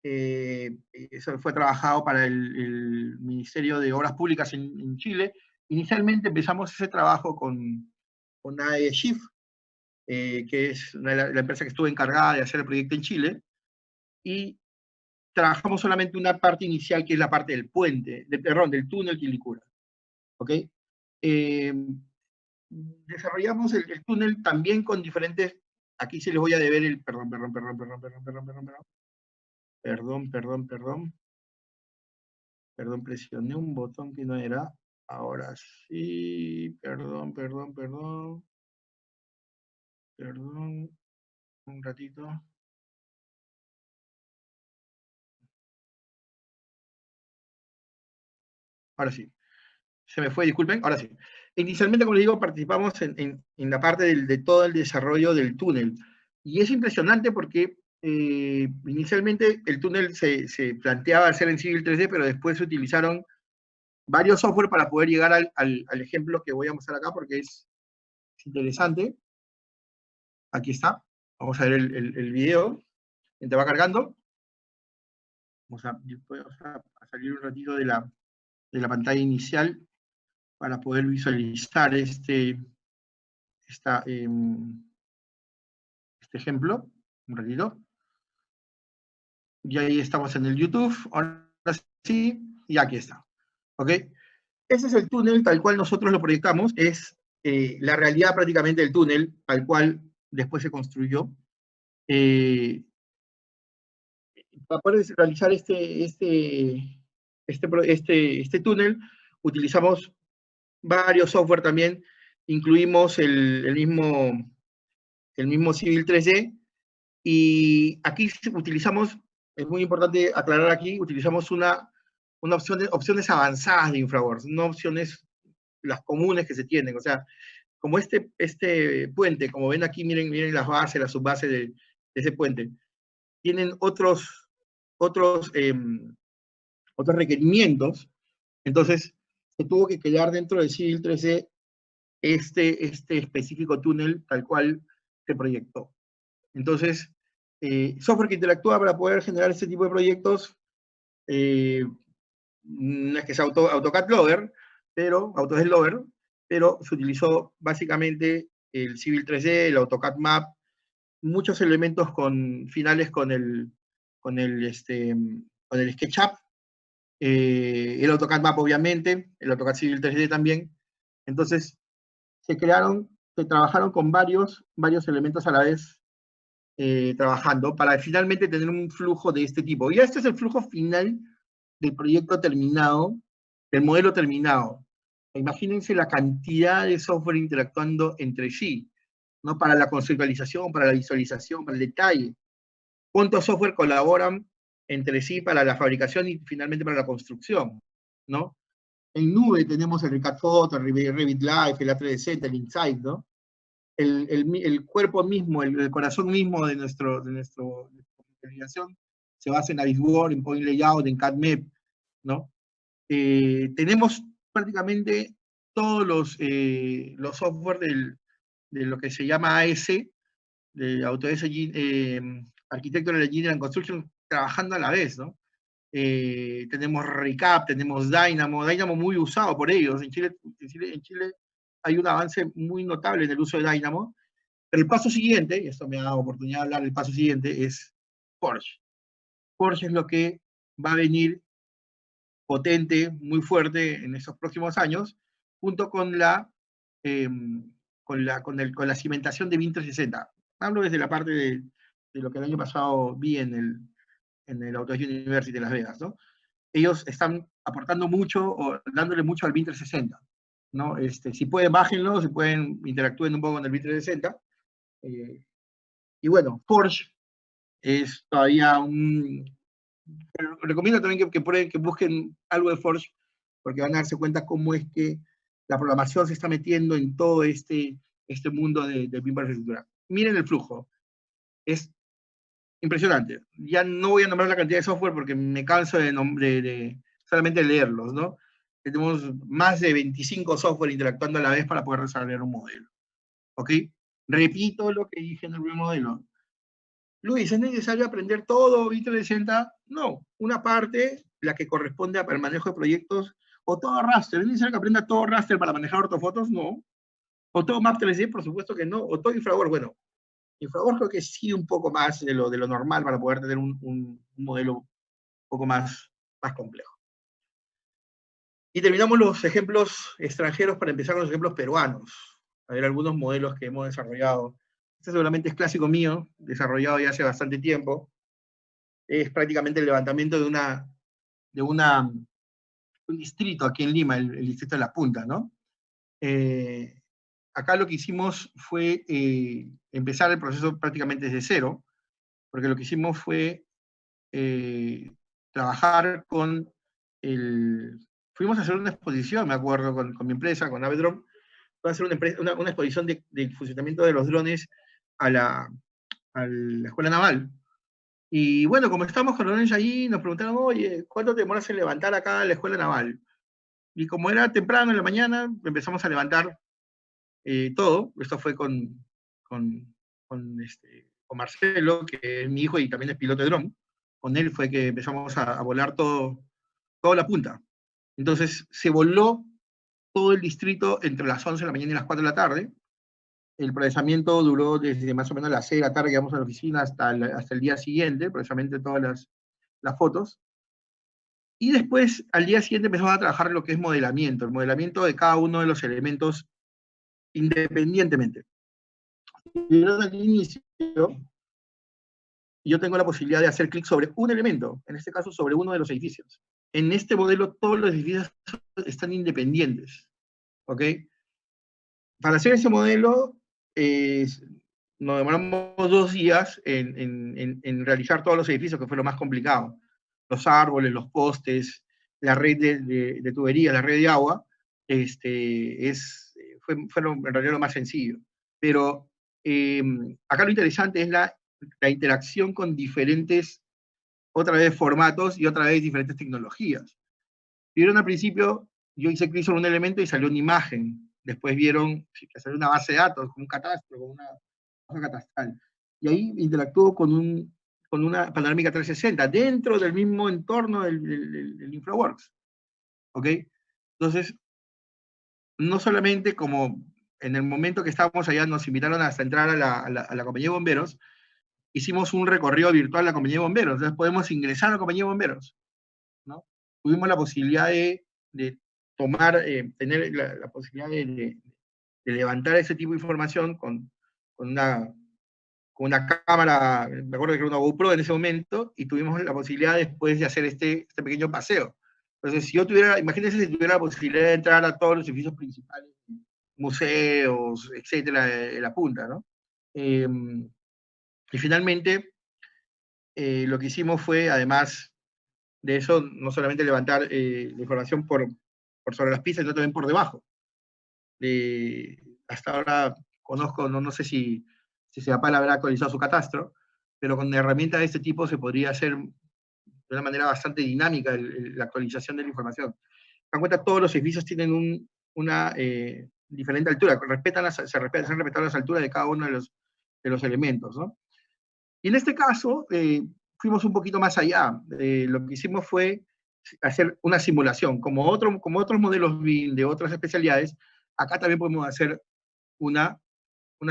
[SPEAKER 3] Eso fue trabajado para el Ministerio de Obras Públicas en Chile. Inicialmente empezamos ese trabajo con AESHIF, que es la empresa que estuvo encargada de hacer el proyecto en Chile, y trabajamos solamente una parte inicial, que es la parte del puente, del túnel Quilicura. ¿Ok? Desarrollamos el túnel también con diferentes, aquí se les voy a deber perdón, presioné un botón que no era, ahora sí, perdón, un ratito. Ahora sí, se me fue, disculpen, ahora sí. Inicialmente, como les digo, participamos en la parte de todo el desarrollo del túnel. Y es impresionante porque inicialmente el túnel se planteaba hacer en Civil 3D, pero después se utilizaron varios software para poder llegar al ejemplo que voy a mostrar acá, porque es interesante. Aquí está. Vamos a ver el video. ¿Te va cargando? Vamos a salir un ratito de la pantalla inicial para poder visualizar esta ejemplo, un ratito. Y ahí estamos en el YouTube, ahora sí, y aquí está. ¿Ok? Ese es el túnel tal cual nosotros lo proyectamos, es la realidad prácticamente del túnel, tal cual después se construyó. Para poder realizar este túnel, utilizamos varios software también, incluimos el mismo Civil 3D, y aquí utilizamos, es muy importante aclarar aquí, utilizamos una opciones avanzadas de infraworks, no opciones las comunes que se tienen, o sea, como este puente, como ven aquí, miren las bases, las subbases de ese puente, tienen otros requerimientos, entonces se tuvo que quedar dentro de Civil 3D este específico túnel tal cual se proyectó. Entonces, software que interactúa para poder generar este tipo de proyectos, no es que sea AutoCAD Loader, pero Autodesk Loader, pero se utilizó básicamente el Civil 3D, el AutoCAD Map, muchos elementos finales con el SketchUp, el AutoCAD Map obviamente, el AutoCAD Civil 3D también. Entonces, se trabajaron con varios elementos a la vez, trabajando para finalmente tener un flujo de este tipo. Y este es el flujo final del proyecto terminado, del modelo terminado. Imagínense la cantidad de software interactuando entre sí, ¿no? Para la conceptualización, para la visualización, para el detalle. ¿Cuántos software colaboran entre sí para la fabricación y finalmente para la construcción, ¿no? En nube tenemos el Recad Photo, el Revit Live, el A3D, el Insight, ¿no? El cuerpo mismo, el corazón mismo de nuestra investigación se basa en Navisworks, en Point Layout, en CAD-MEP, ¿no? Tenemos prácticamente todos los software de lo que se llama AS, de Autodesk Architectural Engineering and Construction, trabajando a la vez, ¿no? Tenemos Recap, tenemos Dynamo muy usado por ellos. En Chile hay un avance muy notable en el uso de Dynamo, pero el paso siguiente, y esto me da oportunidad de hablar, el paso siguiente es Forge. Forge es lo que va a venir potente, muy fuerte en estos próximos años, junto con la cimentación de BIM 360. Hablo desde la parte de lo que el año pasado vi en el Autodesk University de Las Vegas, ¿no? Ellos están aportando mucho, o dándole mucho al BIM 360, ¿no? Si pueden, bájenlo, si pueden, interactúen un poco con el BIM 360. Y bueno, Forge es todavía pero recomiendo también que busquen algo de Forge, porque van a darse cuenta cómo es que la programación se está metiendo en todo este mundo de BIM para infraestructura. Miren el flujo. Es impresionante. Ya no voy a nombrar la cantidad de software porque me canso de solamente leerlos, ¿no? Tenemos más de 25 software interactuando a la vez para poder desarrollar un modelo. ¿Ok? Repito lo que dije en el primer modelo. Luis, ¿es necesario aprender todo BIM 360? No, una parte, la que corresponde al manejo de proyectos, o todo raster. ¿Es necesario que aprenda todo raster para manejar ortofotos? No. ¿O todo map 3D? Por supuesto que no. ¿O todo infraworks? Bueno, infraworks creo que sí un poco más de lo normal para poder tener un modelo un poco más complejo. Y terminamos los ejemplos extranjeros para empezar con los ejemplos peruanos. A ver, algunos modelos que hemos desarrollado. Este seguramente es clásico mío, desarrollado ya hace bastante tiempo. Es prácticamente el levantamiento de un distrito aquí en Lima, el distrito de La Punta, ¿no? Acá lo que hicimos fue empezar el proceso prácticamente desde cero, porque lo que hicimos fue trabajar con fuimos a hacer una exposición, me acuerdo, con mi empresa, con Avedrone, fue a hacer una exposición del funcionamiento de los drones a la Escuela Naval. Y bueno, como estábamos con los drones allí, nos preguntaron, oye, ¿cuánto te demoras en levantar acá la Escuela Naval? Y como era temprano en la mañana, empezamos a levantar todo. Esto fue con Marcelo, que es mi hijo y también es piloto de dron. Con él fue que empezamos a volar toda La Punta. Entonces se voló todo el distrito entre las 11 de la mañana y las 4 de la tarde. El procesamiento duró desde más o menos las 6 de la tarde que llegamos a la oficina hasta el día siguiente, procesamiento de todas las fotos. Y después, al día siguiente, empezamos a trabajar lo que es modelamiento, el modelamiento de cada uno de los elementos independientemente. Y al inicio, yo tengo la posibilidad de hacer clic sobre un elemento, en este caso sobre uno de los edificios. En este modelo, todos los edificios están independientes, ¿ok? Para hacer ese modelo, nos demoramos 2 días en realizar todos los edificios, que fue lo más complicado. Los árboles, los postes, la red de tuberías, la red de agua, fueron en realidad lo más sencillo. Pero acá lo interesante es la interacción con diferentes, otra vez, formatos y otra vez diferentes tecnologías. Vieron al principio, yo hice clic sobre un elemento y salió una imagen. Después vieron que salió una base de datos, con un catastro, con una hoja catastral. Y ahí interactuó con una panorámica 360, dentro del mismo entorno del InfraWorks. ¿Ok? Entonces, no solamente como en el momento que estábamos allá nos invitaron hasta entrar a la compañía de bomberos, hicimos un recorrido virtual a la compañía de bomberos. Entonces podemos ingresar a la compañía de bomberos, ¿no? Tuvimos la posibilidad de tomar, tener la posibilidad de levantar ese tipo de información con una cámara, me acuerdo que era una GoPro en ese momento, y tuvimos la posibilidad después de hacer este pequeño paseo. Entonces, si yo tuviera, imagínense si tuviera la posibilidad de entrar a todos los edificios principales, museos, etcétera, de la punta, ¿no? Y finalmente, lo que hicimos fue, además de eso, no solamente levantar la información por sobre las pistas, sino también por debajo. Hasta ahora conozco, no sé si Sedapal habrá actualizado su catastro, pero con herramientas de este tipo se podría hacer de una manera bastante dinámica la actualización de la información. En cuenta, todos los edificios tienen una diferente altura, se han respetado las alturas de cada uno de los elementos, ¿no? Y en este caso, fuimos un poquito más allá. Lo que hicimos fue hacer una simulación. Como otros modelos BIM de otras especialidades, acá también podemos hacer una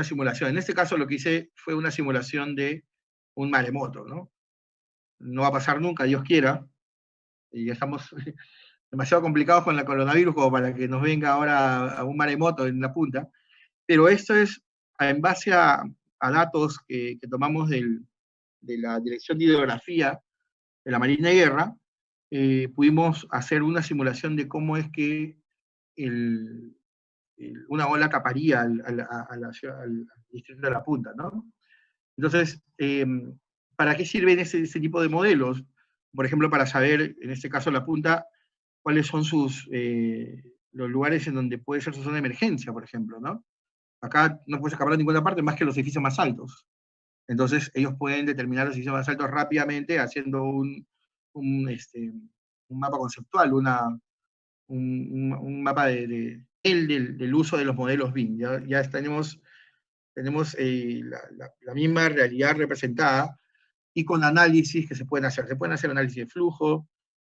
[SPEAKER 3] simulación. En este caso lo que hice fue una simulación de un maremoto, ¿no? No va a pasar nunca, Dios quiera, y estamos demasiado complicados con la coronavirus como para que nos venga ahora a un maremoto en la punta, pero esto es en base a datos que tomamos de la Dirección de Hidrografía de la Marina de Guerra. Pudimos hacer una simulación de cómo es que una ola taparía al distrito de la punta, ¿no? Entonces, ¿para qué sirven ese tipo de modelos? Por ejemplo, para saber, en este caso la punta, cuáles son los lugares en donde puede ser su zona de emergencia, por ejemplo, ¿no? Acá no puedes escapar a ninguna parte más que los edificios más altos. Entonces, ellos pueden determinar los edificios más altos rápidamente haciendo un mapa conceptual, un mapa del uso de los modelos BIM. Ya tenemos la misma realidad representada y con análisis que se pueden hacer. Se pueden hacer análisis de flujo,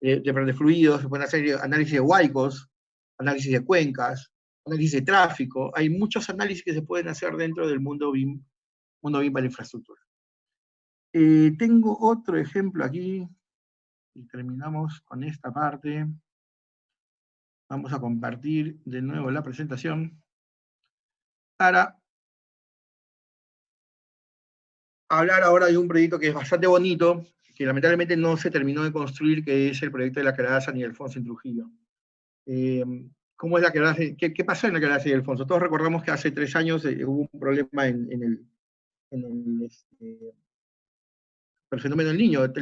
[SPEAKER 3] de fluidos, se pueden hacer análisis de huaicos, análisis de cuencas, análisis de tráfico. Hay muchos análisis que se pueden hacer dentro del mundo BIM para la infraestructura. Tengo otro ejemplo aquí, y terminamos con esta parte. Vamos a compartir de nuevo la presentación para hablar ahora de un proyecto que es bastante bonito, que lamentablemente no se terminó de construir, que es el proyecto de la quebrada San Ildefonso en Trujillo. ¿Cómo es la quebrada? ¿Qué pasó en la quebrada San Ildefonso? Todos recordamos que hace 3 años hubo un problema en el fenómeno del Niño. El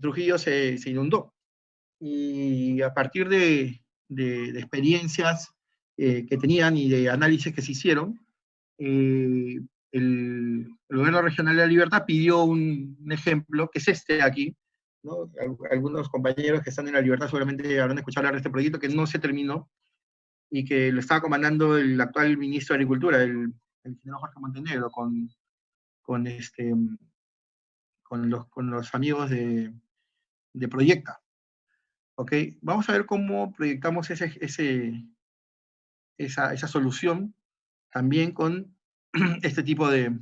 [SPEAKER 3] Trujillo se inundó. Y a partir de experiencias que tenían y de análisis que se hicieron, el gobierno regional de La Libertad pidió un ejemplo, que es este aquí, ¿no? Algunos compañeros que están en La Libertad seguramente habrán escuchado hablar de este proyecto que no se terminó y que lo estaba comandando el actual ministro de Agricultura, el ingeniero Jorge Montenegro, con los amigos de Proyecta. ¿Ok? Vamos a ver cómo proyectamos esa solución también con este tipo de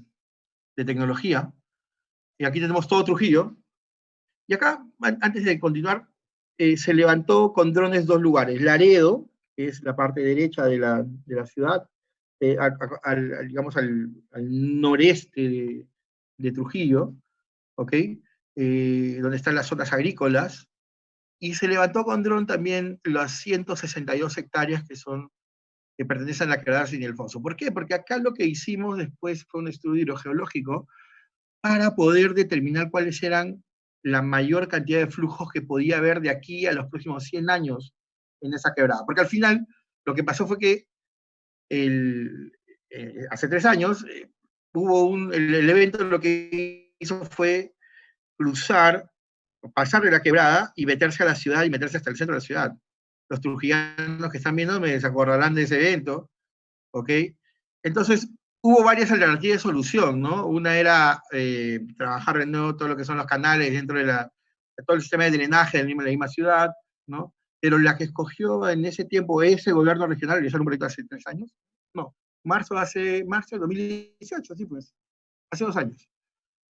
[SPEAKER 3] tecnología. Y aquí tenemos todo Trujillo. Y acá, antes de continuar, se levantó con drones dos lugares. Laredo, que es la parte derecha de la ciudad, digamos al noreste de Trujillo, ¿ok? Donde están las zonas agrícolas. Y se levantó con dron también las 162 hectáreas que pertenecen a la quebrada San Ildefonso. ¿Por qué? Porque acá lo que hicimos después fue un estudio hidrogeológico para poder determinar cuáles eran la mayor cantidad de flujos que podía haber de aquí a los próximos 100 años en esa quebrada. Porque al final lo que pasó fue que hace 3 años el evento lo que hizo fue pasar de la quebrada y meterse a la ciudad y meterse hasta el centro de la ciudad. Los trujillanos que están viendo me desacordarán de ese evento, ¿ok? Entonces, hubo varias alternativas de solución, ¿no? Una era trabajar de nuevo todo lo que son los canales dentro de todo el sistema de drenaje de la misma ciudad, ¿no? Pero la que escogió en ese tiempo ese gobierno regional, realizar un proyecto hace 3 años, no, marzo de 2018, sí pues, hace 2 años.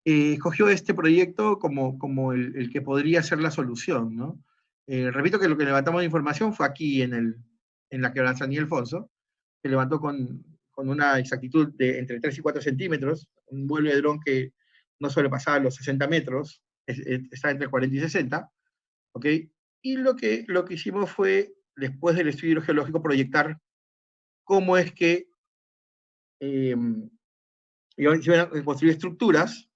[SPEAKER 3] Escogió este proyecto como el que podría ser la solución, ¿no? Repito que lo que levantamos de información fue aquí en la quebrada San Ildefonso, se levantó con una exactitud de entre 3 y 4 centímetros, un vuelo de dron que no sobrepasaba los 60 metros, está entre 40 y 60, ¿ok? Y lo que hicimos fue, después del estudio geológico, proyectar cómo es que iban a construir estructuras,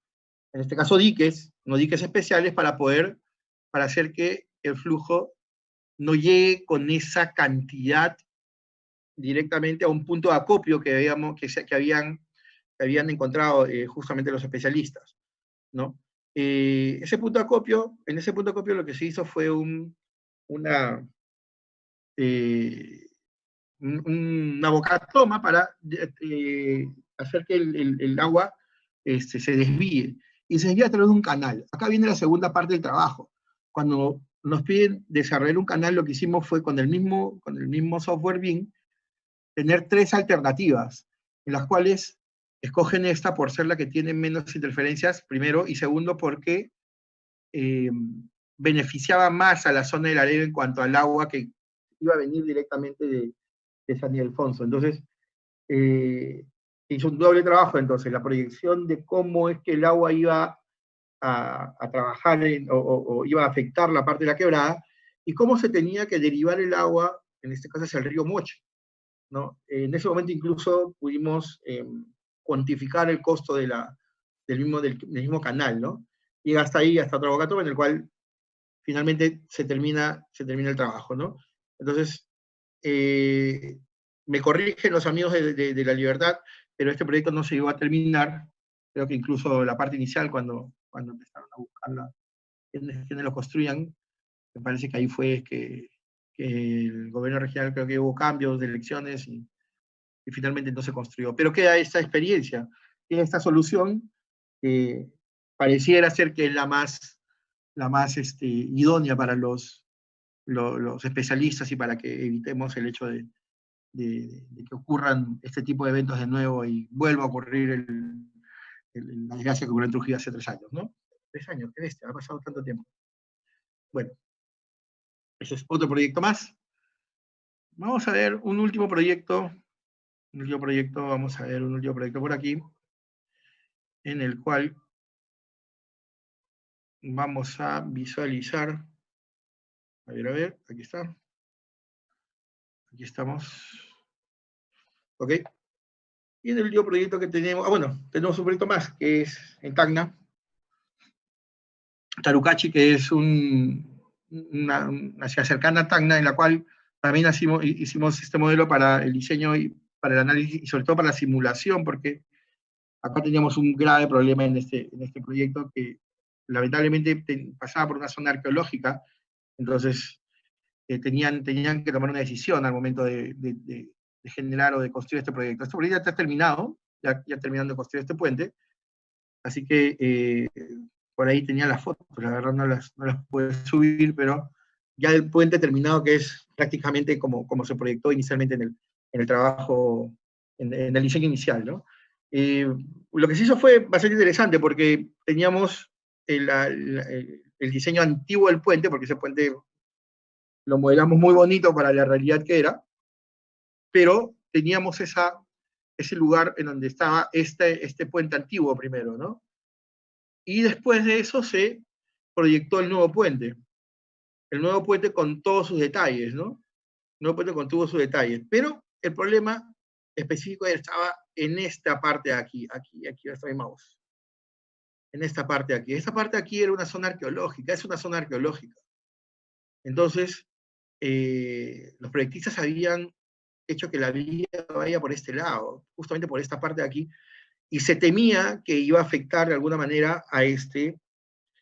[SPEAKER 3] en este caso diques, no diques especiales, para hacer que el flujo no llegue con esa cantidad directamente a un punto de acopio que habían encontrado justamente los especialistas, ¿no? En ese punto de acopio lo que se hizo fue una bocatoma para hacer que el agua se desvíe, y se desvía a través de un canal. Acá viene la segunda parte del trabajo. Cuando nos piden desarrollar un canal, lo que hicimos fue con el mismo software BIM, tener 3 alternativas, en las cuales escogen esta por ser la que tiene menos interferencias, primero, y segundo, porque beneficiaba más a la zona del Laredo en cuanto al agua que iba a venir directamente de San Ildefonso. Entonces, hizo un doble trabajo, entonces, la proyección de cómo es que el agua iba a trabajar o iba a afectar la parte de la quebrada, y cómo se tenía que derivar el agua, en este caso hacia el río Moche, ¿no? En ese momento incluso pudimos cuantificar el costo del mismo canal, ¿no? Llega hasta ahí, hasta otra bocatoma, en el cual finalmente se termina el trabajo, ¿no? Entonces, me corrigen los amigos de La Libertad, pero este proyecto no se llegó a terminar. Creo que incluso la parte inicial, cuando empezaron a buscar quienes lo construían, me parece que ahí fue que el gobierno regional, creo que hubo cambios de elecciones y finalmente no se construyó. Pero queda esta experiencia, queda esta solución que pareciera ser que es la más idónea para los especialistas y para que evitemos el hecho de que ocurran este tipo de eventos de nuevo y vuelva a ocurrir la desgracia que ocurrió en Trujillo hace 3 años, ¿no? 3 años, qué bestia, ha pasado tanto tiempo. Bueno, ese es otro proyecto más. Vamos a ver un último proyecto, vamos a ver un último proyecto por aquí, en el cual vamos a visualizar, a ver, aquí está, aquí estamos, ok, y en el último proyecto que tenemos, tenemos un proyecto más, que es en Tacna, Tarucachi, que es una ciudad cercana a Tacna, en la cual también hicimos este modelo para el diseño y para el análisis, y sobre todo para la simulación, porque acá teníamos un grave problema en este proyecto, que lamentablemente pasaba por una zona arqueológica, entonces tenían que tomar una decisión al momento de generar o de construir este proyecto. Este proyecto ya está terminado, ya terminando de construir este puente, así que por ahí tenía las fotos, pero la verdad no las pude subir, pero ya el puente terminado, que es prácticamente como se proyectó inicialmente en el trabajo, en el diseño inicial, ¿no? Lo que se hizo fue bastante interesante porque teníamos el diseño antiguo del puente, porque ese puente lo modelamos muy bonito para la realidad que era, pero teníamos ese lugar en donde estaba este puente antiguo primero, ¿no? Y después de eso se proyectó el nuevo puente con todos sus detalles, ¿no? El nuevo puente con todos sus detalles, pero el problema específico estaba en esta parte de aquí está mi mouse. En esta parte de aquí. Esta parte de aquí era una zona arqueológica, es una zona arqueológica. Entonces, los proyectistas habían hecho que la vía vaya por este lado, justamente por esta parte de aquí, y se temía que iba a afectar de alguna manera a este.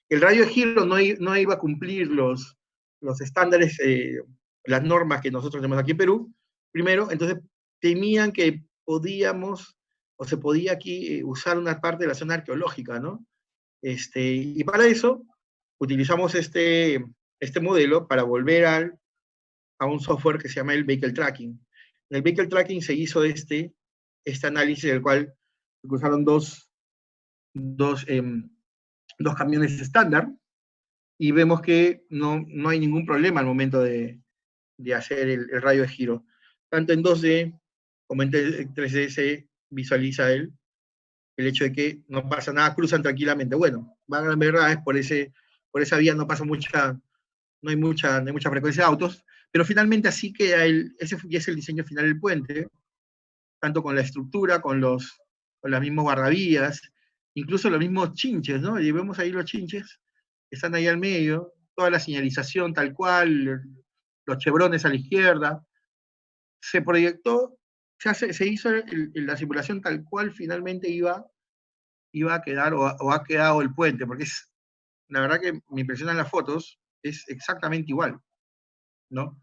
[SPEAKER 3] El radio de giro no iba a cumplir los estándares, las normas que nosotros tenemos aquí en Perú, primero, entonces temían que podíamos, o se podía aquí usar una parte de la zona arqueológica, ¿no? Y para eso utilizamos este modelo para volver a un software que se llama el Vehicle Tracking. En el Vehicle Tracking se hizo este análisis del cual se cruzaron dos camiones estándar y vemos que no hay ningún problema al momento de hacer el radio de giro. Tanto en 2D como en 3D se visualiza el hecho de que no pasa nada, cruzan tranquilamente. Bueno, van a las verdades, por esa vía no hay mucha frecuencia de autos, pero finalmente así queda ese ya es el diseño final del puente, tanto con la estructura, con las mismas guardavías, incluso los mismos chinches, ¿no? Y vemos ahí los chinches, que están ahí al medio, toda la señalización tal cual, los chevrones a la izquierda. Se proyectó, se hizo la simulación tal cual finalmente iba a quedar o ha quedado el puente, porque la verdad que me impresionan las fotos, es exactamente igual, ¿no?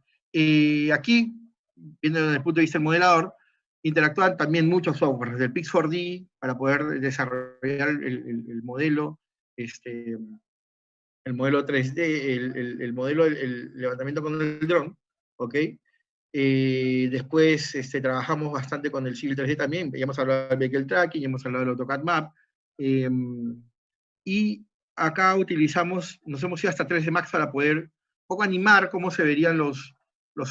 [SPEAKER 3] Aquí, viendo desde el punto de vista del modelador, interactúan también muchos softwares, desde el Pix4D, para poder desarrollar el modelo, el modelo 3D, el modelo, el levantamiento con el dron, ¿ok? Después trabajamos bastante con el Civil 3D también, ya hemos hablado del Vehicle Tracking, ya hemos hablado del AutoCAD Map, y acá nos hemos ido hasta 3D Max para poder un poco animar cómo se verían los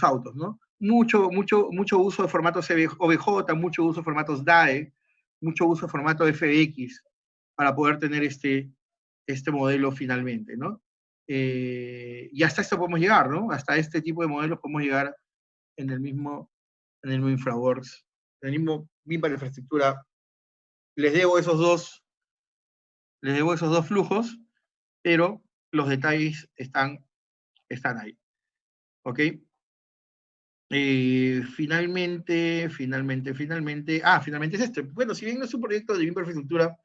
[SPEAKER 3] autos, ¿no? Mucho uso de formatos OBJ, mucho uso de formatos DAE, mucho uso de formato FX, para poder tener este modelo finalmente, ¿no? Y hasta esto podemos llegar, ¿no? Hasta este tipo de modelos podemos llegar en el mismo InfraWorks, en el mismo BIM para infraestructura. Les debo esos dos flujos, pero los detalles están ahí. ¿Ok? Finalmente es este. Bueno, si bien no es un proyecto de BIM para infraestructura,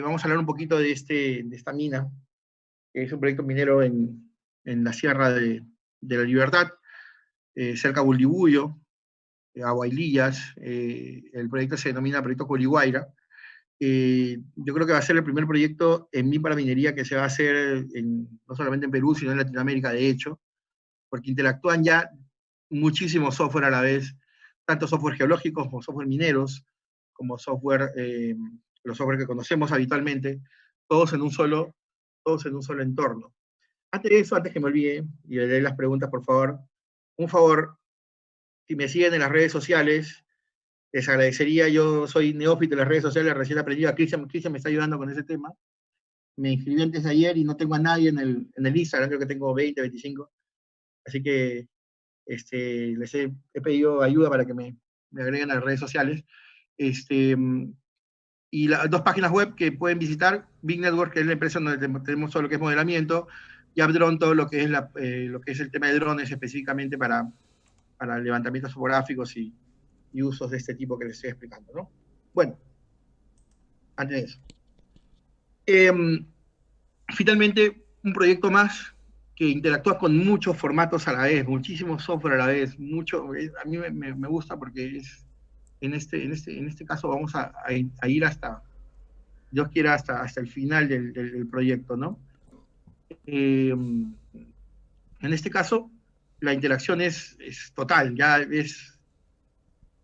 [SPEAKER 3] vamos a hablar un poquito de esta mina, que es un proyecto minero en la Sierra de la Libertad, cerca de Bullibuyo, Aguaylillas. El proyecto se denomina Proyecto Coliguayra. Yo creo que va a ser el primer proyecto en BIM para minería que se va a hacer no solamente en Perú, sino en Latinoamérica, de hecho, porque interactúan ya muchísimos software a la vez, tanto software geológicos como software mineros, como software, los software que conocemos habitualmente, todos en un solo entorno. Antes de eso, antes que me olvide, y le dé las preguntas, por favor, un favor, si me siguen en las redes sociales, les agradecería. Yo soy neófito en las redes sociales, recién aprendido. Cristian me está ayudando con ese tema. Me inscribí antes de ayer y no tengo a nadie en el Instagram, creo que tengo 20, 25. Así que les he pedido ayuda para que me agreguen a las redes sociales. Y las dos páginas web que pueden visitar: Big Network, que es la empresa donde tenemos todo lo que es modelamiento, y AppDrone, todo lo que es el tema de drones, específicamente para levantamientos topográficos y usos de este tipo que les estoy explicando, ¿no? Bueno, antes de eso. Finalmente, un proyecto más que interactúa con muchos formatos a la vez, muchísimos software a la vez, a mí me gusta porque en este caso vamos a ir hasta, Dios quiera, hasta el final del proyecto, ¿no? En este caso, la interacción es total, ya es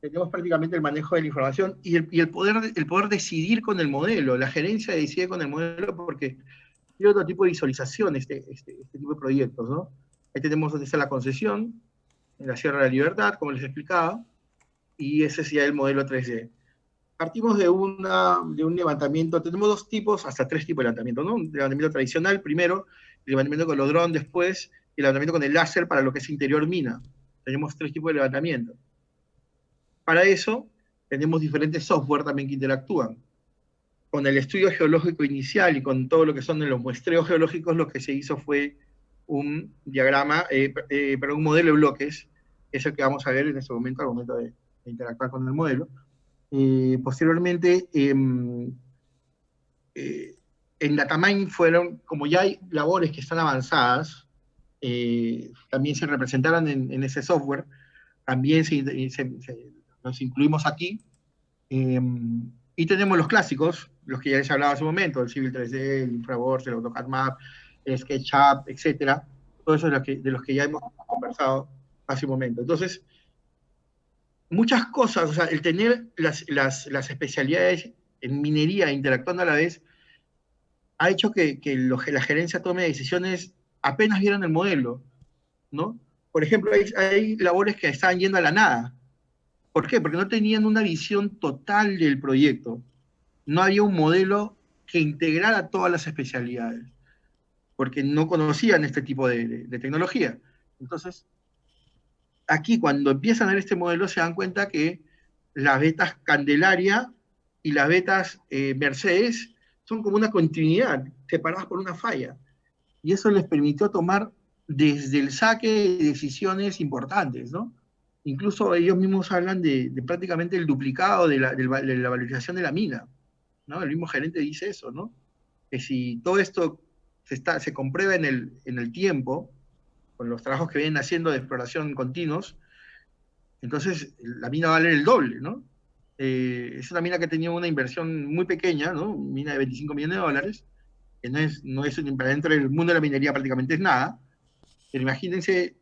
[SPEAKER 3] tenemos prácticamente el manejo de la información y el poder decidir con el modelo. La gerencia decide con el modelo porque tiene otro tipo de visualización este tipo de proyectos, ¿no? Ahí tenemos donde está la concesión, en la Sierra de la Libertad, como les explicaba, y ese es ya el modelo 3D. Partimos de un levantamiento, tenemos dos tipos, hasta tres tipos de levantamiento, ¿no? Un levantamiento tradicional primero, el levantamiento con los drones después, y el levantamiento con el láser para lo que es interior mina. Tenemos tres tipos de levantamiento. Para eso, tenemos diferentes software también que interactúan. Con el estudio geológico inicial y con todo lo que son los muestreos geológicos, lo que se hizo fue un diagrama, un modelo de bloques, que es el que vamos a ver en este momento, al momento de interactuar con el modelo. Posteriormente, en Datamine fueron, como ya hay labores que están avanzadas, también se representaron en ese software, también nos incluimos aquí, y tenemos los clásicos, los que ya les hablaba hace un momento, el Civil 3D, el InfraWorks, el AutoCAD Map, el SketchUp, etc. Todo eso de los que ya hemos conversado hace un momento. Entonces, muchas cosas, o sea, el tener las especialidades en minería interactuando a la vez, ha hecho que la gerencia tome decisiones apenas vieron el modelo, ¿no? Por ejemplo, hay labores que estaban yendo a la nada. ¿Por qué? Porque no tenían una visión total del proyecto. No había un modelo que integrara todas las especialidades, porque no conocían este tipo de tecnología. Entonces, aquí cuando empiezan a ver este modelo se dan cuenta que las vetas Candelaria y las vetas Mercedes son como una continuidad, separadas por una falla. Y eso les permitió tomar desde el saque decisiones importantes, ¿no? Incluso ellos mismos hablan de prácticamente el duplicado de la valorización de la mina, ¿no? El mismo gerente dice eso, ¿no? Que si todo esto se comprueba en el tiempo, con los trabajos que vienen haciendo de exploración continuos, entonces la mina va a valer el doble, ¿no? Es una mina que tenía una inversión muy pequeña, ¿no? Una mina de 25 millones de dólares, que no es para dentro del mundo de la minería prácticamente es nada, pero imagínense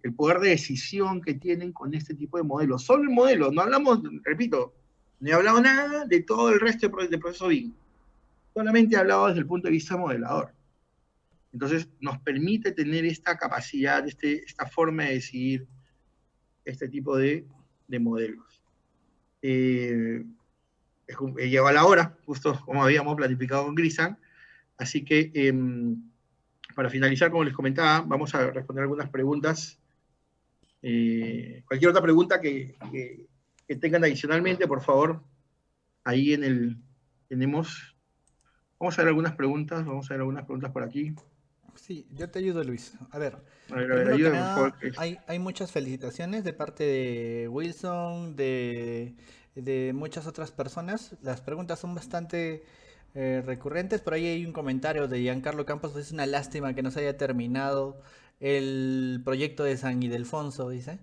[SPEAKER 3] el poder de decisión que tienen con este tipo de modelos. Solo el modelo, no hablamos, repito, no he hablado nada de todo el resto del proceso BIM. Solamente he hablado desde el punto de vista modelador. Entonces, nos permite tener esta capacidad, esta forma de decidir este tipo de modelos. Llegó a la hora, justo como habíamos planificado con Cristian, así que para finalizar, como les comentaba, vamos a responder algunas preguntas. Cualquier otra pregunta que tengan adicionalmente, por favor, ahí tenemos. Vamos a ver algunas preguntas por aquí.
[SPEAKER 2] Sí, yo te ayudo, Luis. A ver,
[SPEAKER 3] ayúdame,
[SPEAKER 2] que
[SPEAKER 3] por
[SPEAKER 2] nada,
[SPEAKER 3] favor.
[SPEAKER 2] hay muchas felicitaciones de parte de Wilson, de muchas otras personas. Las preguntas son bastante recurrentes. Por ahí hay un comentario de Giancarlo Campos. Es una lástima que no se haya terminado el proyecto de San Ildefonso, dice.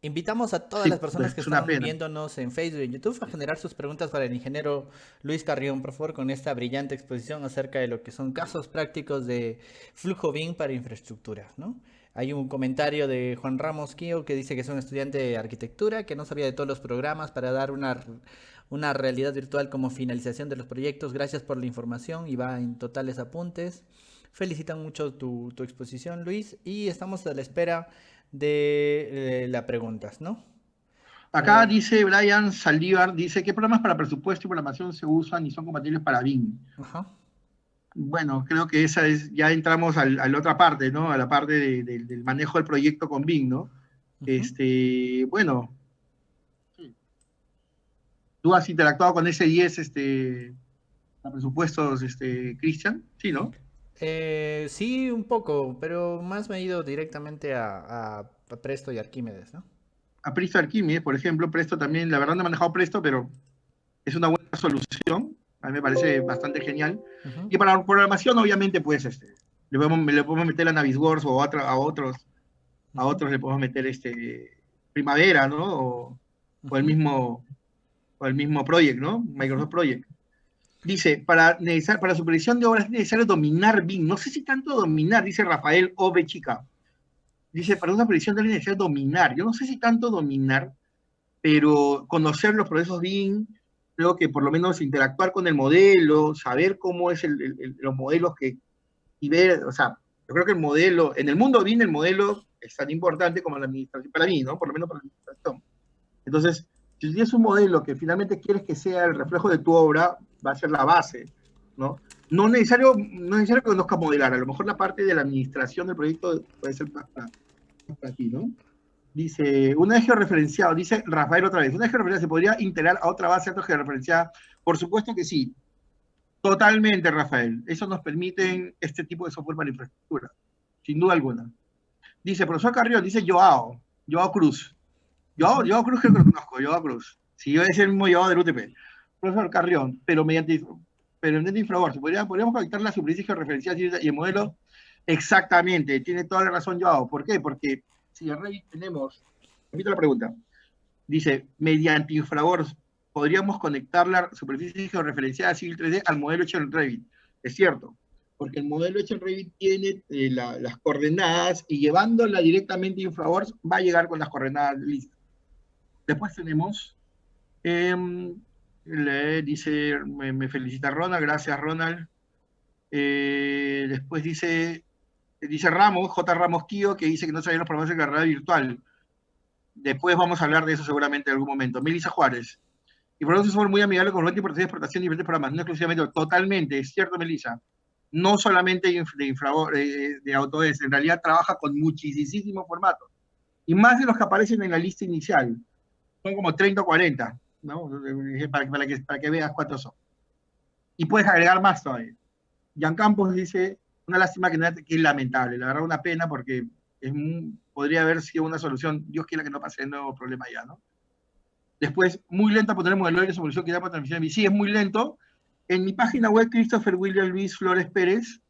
[SPEAKER 2] Invitamos a todas las personas que están viéndonos en Facebook y en YouTube a generar sus preguntas para el ingeniero Luis Carrión, por favor, con esta brillante exposición acerca de lo que son casos prácticos de flujo BIM para infraestructura, ¿no? Hay un comentario de Juan Ramos Quío que dice que es un estudiante de arquitectura, que no sabía de todos los programas para dar una realidad virtual como finalización de los proyectos. Gracias por la información y va en totales apuntes. Felicitan mucho tu exposición, Luis, y estamos a la espera de las preguntas, ¿no?
[SPEAKER 3] Acá dice Brian Saldívar, dice, ¿qué programas para presupuesto y programación se usan y son compatibles para BIM?
[SPEAKER 2] Ajá.
[SPEAKER 3] Bueno, creo que ya entramos a la otra parte, ¿no? A la parte del manejo del proyecto con BIM, ¿no? Bueno, ¿tú has interactuado con S10 para presupuestos, Cristian? Sí, ¿no?
[SPEAKER 2] Sí, un poco, pero más me he ido directamente a Presto y Arquímedes, ¿no?
[SPEAKER 3] A Presto y Arquímedes, por ejemplo, Presto también, la verdad no he manejado Presto, pero es una buena solución, a mí me parece bastante genial. Y para programación, obviamente, pues, le podemos meter a Navisworks o a otros le podemos meter Primavera, ¿no? O el mismo Project, ¿no? Microsoft Project. Dice, para supervisión de obras es necesario dominar BIM. No sé si tanto dominar, dice Rafael Ove Chica. Dice, para una supervisión de obras es necesario dominar. Yo no sé si tanto dominar, pero conocer los procesos BIM, creo que por lo menos interactuar con el modelo, saber cómo es los modelos y ver, o sea, yo creo que el modelo, en el mundo BIM el modelo es tan importante como la administración, para mí, ¿no? Por lo menos para la administración. Entonces, si tienes un modelo que finalmente quieres que sea el reflejo de tu obra, va a ser la base, ¿no? No es necesario que conozcas modelar, a lo mejor la parte de la administración del proyecto puede ser para ti, ¿no? Dice, un eje georreferenciado, dice Rafael otra vez, un eje georreferenciado, ¿se podría integrar a otra base de datos georreferenciada? Por supuesto que sí, totalmente, Rafael. Eso nos permite este tipo de software para infraestructura, sin duda alguna. Dice, profesor Carrión, dice Joao Cruz. Joao Cruz creo que lo conozco, Joao Cruz. Si yo es el mismo Joao del UTP. Profesor Carrión, pero mediante infraworks, ¿podríamos conectar la superficie georreferenciada y el modelo? Exactamente, tiene toda la razón Joao. ¿Por qué? Porque si en Revit tenemos, repito la pregunta, dice, mediante infraworks, podríamos conectar la superficie georreferenciada Civil 3D al modelo hecho en Revit. Es cierto, porque el modelo hecho en Revit tiene las coordenadas y llevándola directamente a infraworks va a llegar con las coordenadas listas. Después tenemos, dice, me felicita Ronald, gracias Ronald. Después dice Ramos, J. Ramos Kio, que dice que no sabían los programas de la realidad virtual. Después vamos a hablar de eso seguramente en algún momento. Melissa Juárez. Y por eso somos muy amigables con la exportación de diferentes programas, no exclusivamente, totalmente, es cierto, Melissa. No solamente de Autodesk, en realidad trabaja con muchísimos formatos. Y más de los que aparecen en la lista inicial. Son como 30 o 40, ¿no? Para que veas cuántos son. Y puedes agregar más todavía. Jan Campos dice, una lástima que es lamentable, la verdad una pena porque podría haber sido una solución, Dios quiera que no pase de nuevo problema ya, ¿no? Después, muy lento para poner modelo de solución que da para transmisión. Sí, es muy lento. En mi página web, Christopher William Luis Flores Pérez,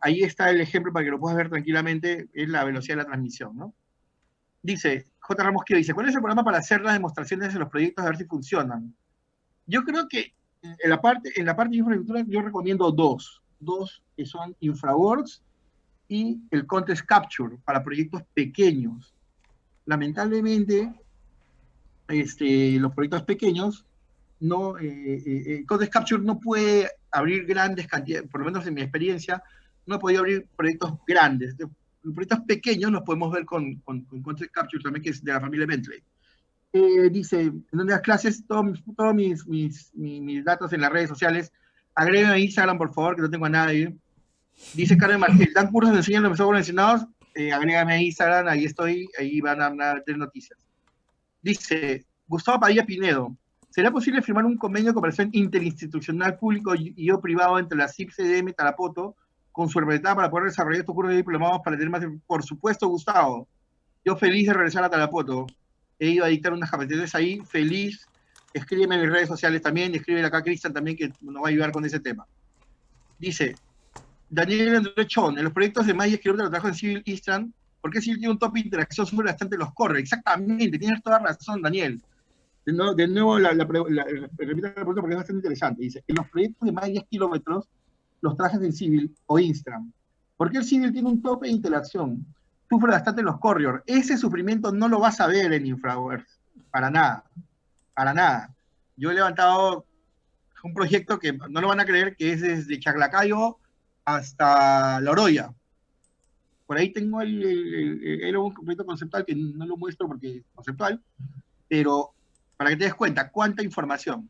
[SPEAKER 3] ahí está el ejemplo para que lo puedas ver tranquilamente, es la velocidad de la transmisión, ¿no? Dice, J. Ramos Kio dice, ¿cuál es el programa para hacer las demostraciones de los proyectos a ver si funcionan? Yo creo que en la parte de infraestructura yo recomiendo dos que son InfraWorks y el Context Capture para proyectos pequeños. Lamentablemente, los proyectos pequeños, Context Capture no puede abrir grandes cantidades, por lo menos en mi experiencia, no he podido abrir proyectos grandes. Los proyectos pequeños los podemos ver con Context Capture también, que es de la familia Bentley. Dice, en una de las clases, todos mis datos en las redes sociales, agréguenme a Instagram, por favor, que no tengo a nadie. Dice Carmen Margel, dan cursos de enseñan los software mencionados, agrégame a Instagram, ahí estoy, ahí van a tener noticias. Dice, Gustavo Padilla Pinedo, ¿será posible firmar un convenio de cooperación interinstitucional público y o privado entre la CIP CDM Tarapoto con su representada para poder desarrollar estos cursos de diplomados para tener más? Por supuesto, Gustavo, yo feliz de regresar a Tarapoto. He ido a dictar unas capacitaciones ahí, feliz. Escríbeme en mis redes sociales también, escríbele acá a Cristian también, que nos va a ayudar con ese tema. Dice, Daniel Andrechón, en los proyectos de Maya Escribir de trabajo en Civil Eastern, ¿por qué Civil tiene un top de interacción sobre bastante los corre? Exactamente, tienes toda razón, Daniel. De nuevo repito la pregunta porque es bastante interesante. Dice, en los proyectos de más de 10 kilómetros, los trajes en Civil o Instram, ¿por qué el Civil tiene un tope de interacción? Sufre bastante los corridors. Ese sufrimiento no lo vas a ver en InfraWorks. Para nada. Para nada. Yo he levantado un proyecto que no lo van a creer, que es desde Chaclacayo hasta La Oroya. Por ahí tengo era un proyecto conceptual que no lo muestro porque es conceptual, pero para que te des cuenta, cuánta información.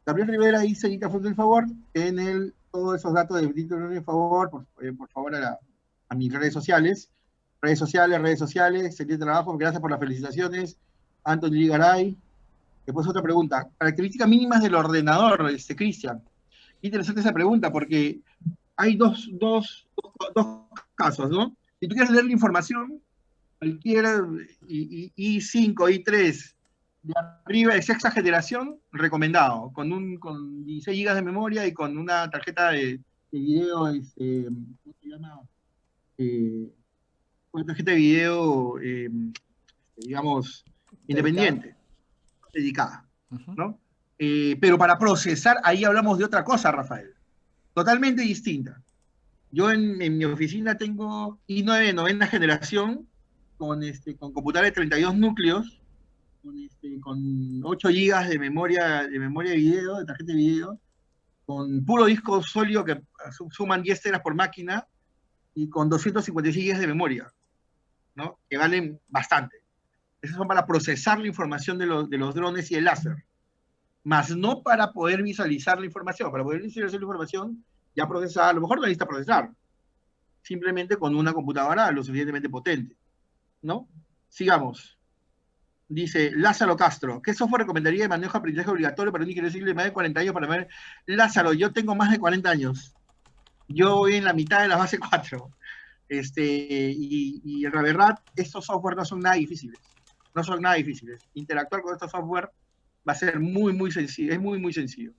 [SPEAKER 3] Gabriel Rivera dice, Dita Fuente, por favor, todos esos datos de Dita Fuente, por favor, a mis redes sociales. Redes sociales, excelente trabajo, gracias por las felicitaciones. Anthony Garay. Después otra pregunta, características mínimas del ordenador, Cristian. Interesante esa pregunta, porque hay dos casos, ¿no? Si tú quieres leer la información, cualquiera, I5, I3, de arriba de sexta generación, recomendado, con 16 GB de memoria y con una tarjeta de video, ¿cómo se llama? Una tarjeta de video, digamos, independiente, dedicada, ¿no? Pero para procesar, ahí hablamos de otra cosa, Rafael, totalmente distinta. Yo en mi oficina tengo i9 de novena generación, con computadora de 32 núcleos, con 8 GB de memoria de video, de tarjeta de video, con puro disco sólido que suman 10 teras por máquina y con 256 GB de memoria, ¿no? Que valen bastante. Esos son para procesar la información de los drones y el láser, más no para poder visualizar la información. Para poder visualizar la información, ya procesada, a lo mejor no necesita procesar, simplemente con una computadora lo suficientemente potente, ¿no? Sigamos. Dice Lázaro Castro, ¿qué software recomendaría de manejo de aprendizaje obligatorio para un ingeniero de más de 40 años para ver? Lázaro, yo tengo más de 40 años. Yo voy en la mitad de la base 4. Y la verdad, estos software no son nada difíciles. No son nada difíciles. Interactuar con estos software va a ser muy, muy sencillo. Es muy, muy sencillo.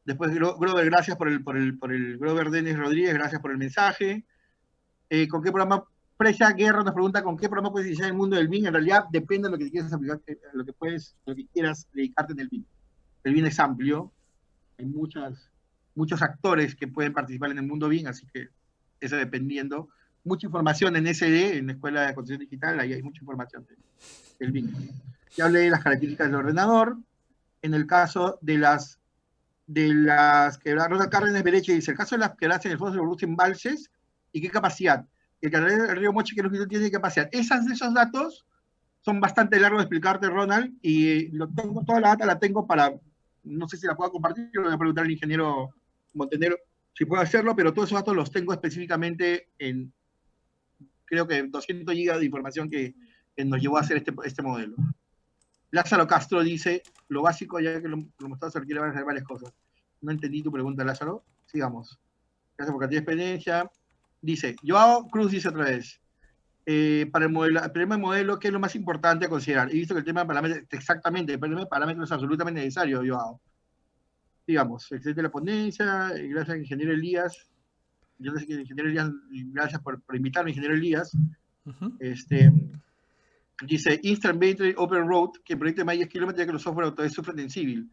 [SPEAKER 3] Después, Grover, gracias por el Grover Denis Rodríguez, gracias por el mensaje. ¿Con qué programa? Precia Guerra nos pregunta ¿con qué programa puedes iniciar en el mundo del BIM? En realidad depende de lo que quieras aplicar, lo que quieras dedicarte en el BIM. El BIM es amplio, hay muchos actores que pueden participar en el mundo BIM, así que eso dependiendo. Mucha información en SD, en la Escuela de Construcción Digital, ahí hay mucha información del BIM. Ya hablé de las características del ordenador. En el caso de las quebradas, Rosa Cárdenas Bereche dice, el caso de las quebradas en el fondo se producen embalses, ¿y qué capacidad? El río Moche, ¿qué longitud tiene capacidad? Esos datos son bastante largos de explicarte, Ronald, y toda la data la tengo para, no sé si la puedo compartir, lo voy a preguntar al ingeniero Montenegro si puedo hacerlo, pero todos esos datos los tengo específicamente en, creo que 200 gigas de información que nos llevó a hacer este modelo. Lázaro Castro dice, lo básico, ya que lo mostrado, se requiere hacer varias cosas. No entendí tu pregunta, Lázaro. Sigamos. Gracias por cantidad de experiencia. Dice, Joao Cruz dice otra vez, para el problema de modelo, ¿qué es lo más importante a considerar? He visto que el tema de parámetros, exactamente, el problema de parámetros es absolutamente necesario, Joao. Digamos, excelente la ponencia, gracias al ingeniero Elías. Yo no sé qué ingeniero Elías, gracias por invitarme, ingeniero Elías. Dice, Instant Battery Open Road, que proyecta más de 10 kilómetros ya que los software Autodesk sufren en civil.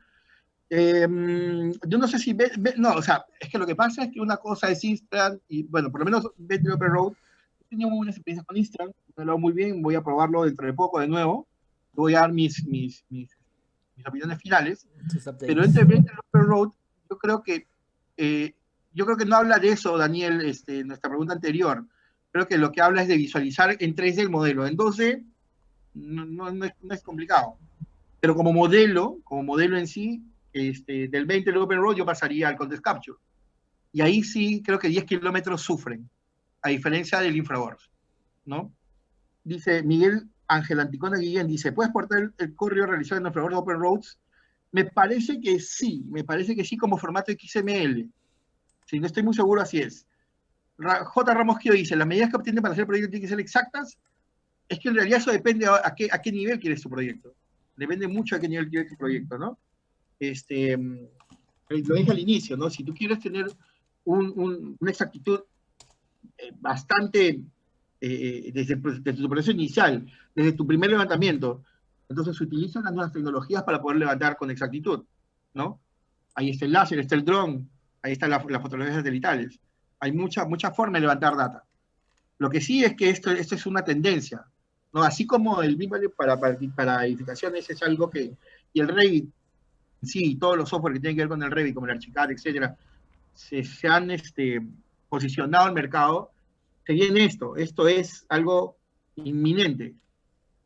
[SPEAKER 3] Yo no sé si, no, o sea, es que lo que pasa es que una cosa es Instant, y bueno, por lo menos Battery Open Road, he tenido muy buenas experiencias con Instant, me ha hablado muy bien, voy a probarlo dentro de poco de nuevo, voy a dar mis opiniones finales, pero entre Battery Open Road, yo creo que no habla de eso, Daniel, nuestra pregunta anterior, creo que lo que habla es de visualizar en 3D el modelo, en 2D no es complicado, pero como modelo en sí, del 20 del Open Road yo pasaría al Context Capture. Y ahí sí creo que 10 kilómetros sufren, a diferencia del Infraworks, ¿no? Dice Miguel Ángel Anticona Guillén, dice, ¿puedes portar el correo realizado en Infraworks Open Roads? Me parece que sí como formato XML. Si no estoy muy seguro, así es. J. Ramos Kio dice, las medidas que obtienen para hacer el proyecto tienen que ser exactas. Es que en realidad eso depende a qué nivel quieres tu proyecto. Depende mucho a qué nivel quieres tu proyecto, ¿no? Lo dije al inicio, ¿no? Si tú quieres tener una exactitud bastante desde tu proceso inicial, desde tu primer levantamiento, entonces se utilizan las nuevas tecnologías para poder levantar con exactitud, ¿no? Ahí está el láser, está el dron, ahí están las fotografías satelitales. Hay mucha forma de levantar data. Lo que sí es que esto es una tendencia, ¿no? Así como el BIM para edificaciones es algo que, y el Revit, sí, todos los software que tienen que ver con el Revit, como el Archicad, etcétera, se han posicionado al mercado, se viene esto es algo inminente,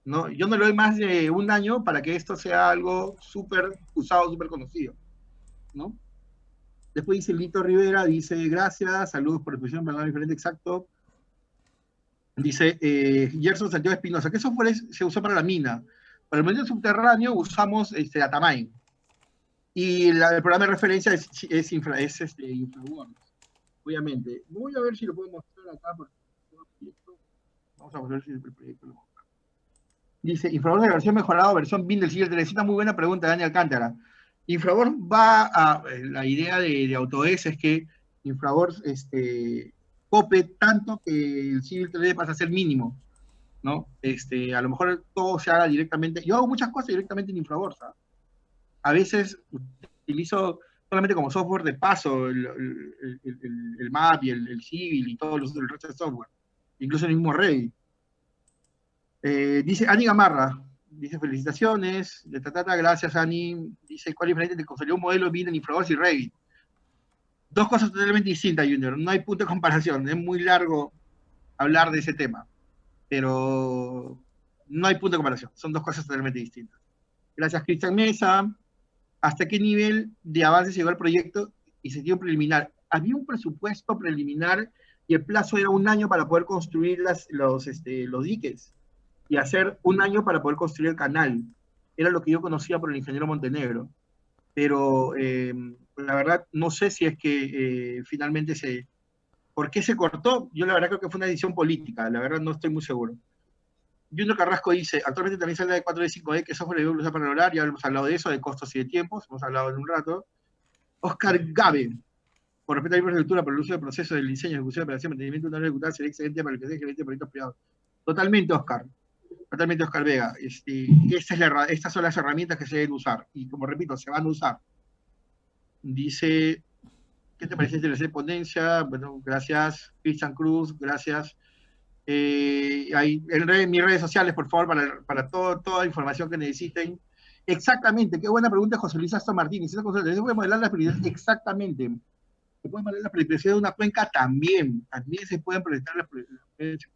[SPEAKER 3] ¿no? Yo no le doy más de un año para que esto sea algo súper usado, súper conocido, ¿no? Después dice Lito Rivera, dice, gracias, saludos por la exposición, perdón, diferente, exacto. Dice Gerson Santiago Espinosa, ¿qué software se usó para la mina? Para el momento subterráneo usamos Datamine. Y el programa de referencia es Infraworks, obviamente. Voy a ver si lo puedo mostrar acá. Vamos a ver si el proyecto lo muestra. Dice, Infraworks de versión mejorada, versión BIM del siglo III. Una muy buena pregunta, Daniel Alcántara. Infraworks la idea de Autodesk es que Infraworks cope tanto que el Civil 3D pasa a ser mínimo, ¿no? A lo mejor todo se haga directamente. Yo hago muchas cosas directamente en Infraworks, ¿eh? A veces utilizo solamente como software de paso el MAP y el Civil y todo el resto de software, incluso el mismo Revit. Dice Ani Gamarra, dice felicitaciones, gracias Ani, dice cuál es la diferencia entre construir un modelo BIM en Infraworks y Revit. Dos cosas totalmente distintas, Junior, no hay punto de comparación, es muy largo hablar de ese tema, pero no hay punto de comparación, son dos cosas totalmente distintas. Gracias Cristian Mesa. ¿Hasta qué nivel de avance llegó el proyecto y se dio un preliminar? Había un presupuesto preliminar y el plazo era 1 año para poder construir los diques y hacer 1 año para poder construir el canal. Era lo que yo conocía por el ingeniero Montenegro. Pero la verdad no sé si es que finalmente ¿por qué se cortó? Yo la verdad creo que fue una decisión política, la verdad no estoy muy seguro. Junior Carrasco dice, actualmente también se habla de 4D, 5D, que software debe usar para lograr, ya hemos hablado de eso, de costos y de tiempos, hemos hablado en un rato. Oscar Gabe, por respecto a la infraestructura, por el uso del proceso del diseño, ejecución, operación, mantenimiento de una ejecutada, sería excelente para el que se gerente de proyectos privados. Totalmente, Oscar Vega. Estas son las herramientas que se deben usar, y como repito, se van a usar. Dice, ¿qué te parece la ponencia? Bueno, gracias, Cristian Cruz, gracias. En mis redes sociales, por favor, para toda información que necesiten. Exactamente, qué buena pregunta, José Luis Astor Martínez. ¿Se puede modelar las prioridades? Exactamente. Se pueden modelar las prioridades de una cuenca también. También se pueden proyectar las prioridades,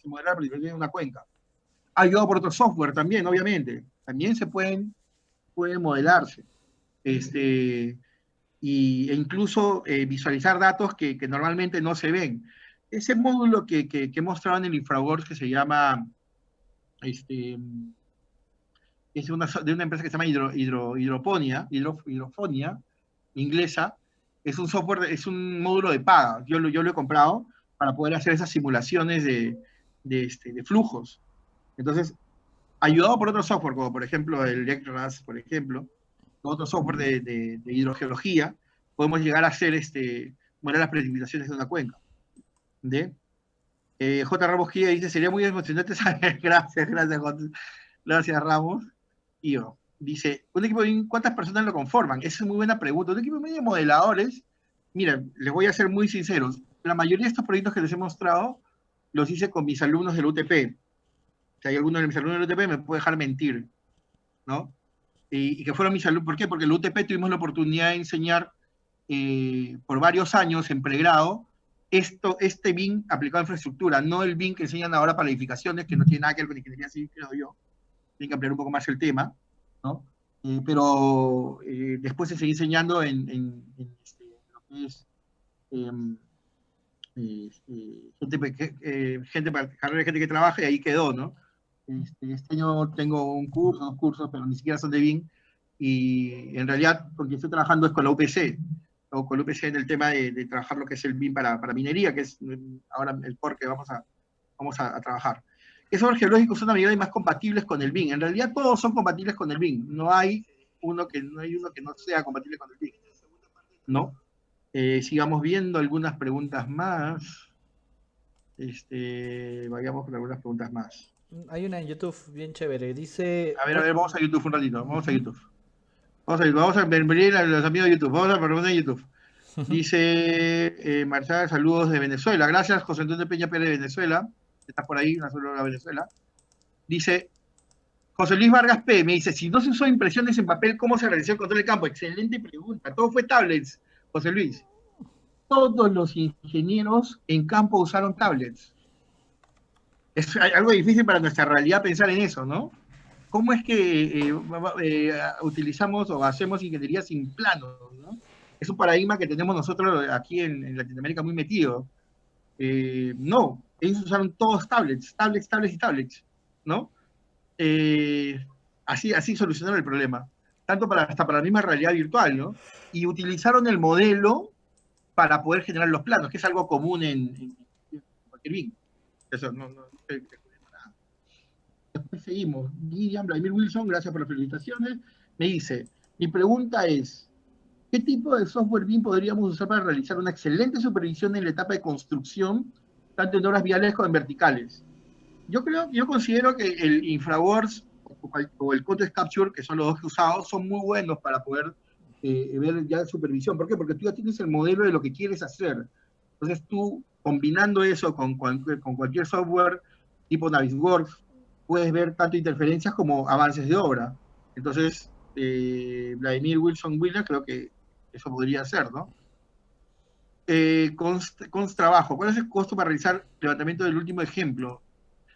[SPEAKER 3] modelar las prioridades de una cuenca. Ayudado por otro software también, obviamente. También se pueden modelarse. E incluso visualizar datos que normalmente no se ven. Ese módulo que he mostrado en el Infraworks que se llama, es de una empresa que se llama Hidrofonia, inglesa, es un software, es un módulo de paga. Yo lo he comprado para poder hacer esas simulaciones de flujos. Entonces, ayudado por otro software, como por ejemplo el ECRAS, por ejemplo, otro software de hidrogeología, podemos llegar a hacer las precipitaciones de una cuenca. J. Ramos Gia dice, sería muy emocionante saber, gracias Ramos. Dice, un equipo BIM, ¿cuántas personas lo conforman? Esa es muy buena pregunta. Un equipo BIM de modeladores, miren, les voy a ser muy sinceros, la mayoría de estos proyectos que les he mostrado, los hice con mis alumnos del UTP. Si hay alguno de mis alumnos del UTP, me puede dejar mentir, ¿no? Y que fueron mis alumnos, ¿por qué? Porque en el UTP tuvimos la oportunidad de enseñar por varios años en pregrado, este BIM aplicado a infraestructura, no el BIM que enseñan ahora para edificaciones, que no tiene nada que ver con ingeniería civil, creo yo. Tienen que ampliar un poco más el tema, ¿no? Pero después se sigue enseñando en lo que es gente que trabaja y ahí quedó, ¿no? Este año tengo un curso, 2 cursos, pero ni siquiera son de BIM, y en realidad, porque estoy trabajando es con la UPC, o con la UPC en el tema de trabajar lo que es el BIM para minería, que es ahora el core que vamos a trabajar. ¿Qué software geológicos son habilidades más compatibles con el BIM? En realidad todos son compatibles con el BIM, no hay uno que no sea compatible con el BIM, ¿no? Sigamos viendo algunas preguntas más. Vayamos con algunas preguntas más.
[SPEAKER 2] Hay una en YouTube bien chévere, dice...
[SPEAKER 3] A ver, vamos a YouTube un ratito, vamos a YouTube. Vamos a venir a los amigos de YouTube, vamos a preguntar en YouTube. Dice Marcial, saludos de Venezuela. Gracias, José Antonio Peña Pérez de Venezuela. Estás por ahí, una sola Venezuela. Dice José Luis Vargas P. Me dice, si no se usó impresiones en papel, ¿cómo se realizó el control de campo? Excelente pregunta. Todo fue tablets, José Luis. Todos los ingenieros en campo usaron tablets. Es algo difícil para nuestra realidad pensar en eso, ¿no? ¿Cómo es que utilizamos o hacemos ingeniería sin planos, ¿no? Es un paradigma que tenemos nosotros aquí en Latinoamérica muy metido. No, ellos usaron todos tablets, ¿no? Así solucionaron el problema. Hasta para la misma realidad virtual, ¿no? Y utilizaron el modelo para poder generar los planos, que es algo común en cualquier BIM. Eso no nada. Después seguimos. Guillermo Vladimir Wilson, gracias por las felicitaciones. Me dice, mi pregunta es, ¿qué tipo de software BIM podríamos usar para realizar una excelente supervisión en la etapa de construcción, tanto en obras viales como en verticales? Yo considero que el Infraworks o el Context Capture, que son los dos que he usado, son muy buenos para poder ver ya supervisión. ¿Por qué? Porque tú ya tienes el modelo de lo que quieres hacer. Entonces tú, combinando eso con cualquier software tipo Navisworks puedes ver tanto interferencias como avances de obra. Entonces, Vladimir Wilson Wheeler creo que eso podría ser, ¿no? Const trabajo. ¿Cuál es el costo para realizar levantamiento del último ejemplo?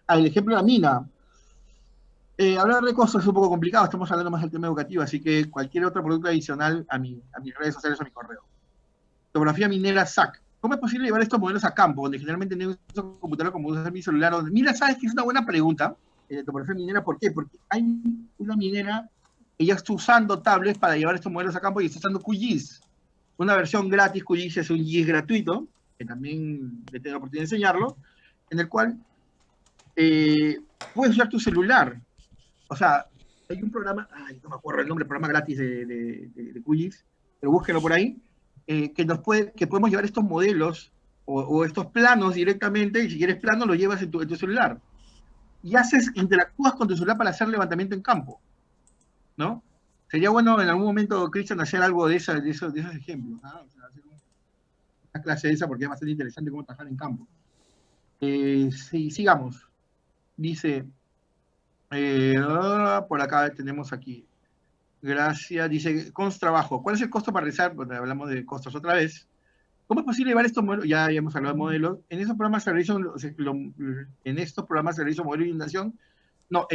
[SPEAKER 3] El ejemplo de la mina. Hablar de costos es un poco complicado, estamos hablando más del tema educativo, así que cualquier otro producto adicional a mis redes sociales o a mi correo. Topografía minera SAC. ¿Cómo es posible llevar estos modelos a campo, donde generalmente no uso computadora como usar mi celular? Mira, sabes que es una buena pregunta, topografía minera, ¿por qué? Porque hay una minera que ya está usando tablets para llevar estos modelos a campo y está usando QGIS. Una versión gratis, QGIS es un GIS gratuito, que también he tenido la oportunidad de enseñarlo, en el cual puedes usar tu celular. O sea, hay un programa, no me acuerdo el nombre, programa gratis de QGIS, pero búsquenlo por ahí, que podemos llevar estos modelos o estos planos directamente, y si quieres plano, lo llevas en tu celular. Y interactúas con tu celular para hacer levantamiento en campo, ¿no? Sería bueno en algún momento, Cristian, hacer algo de esos ejemplos, ¿no? O sea, hacer una clase de esa porque es bastante interesante cómo trabajar en campo. Sí, sigamos. Dice... por acá tenemos aquí. Gracias. Dice, const trabajo. ¿Cuál es el costo para realizar? Bueno, hablamos de costos otra vez. ¿Cómo es posible llevar estos modelos? Ya hemos hablado de modelos. En estos programas se realiza modelo de inundación. No,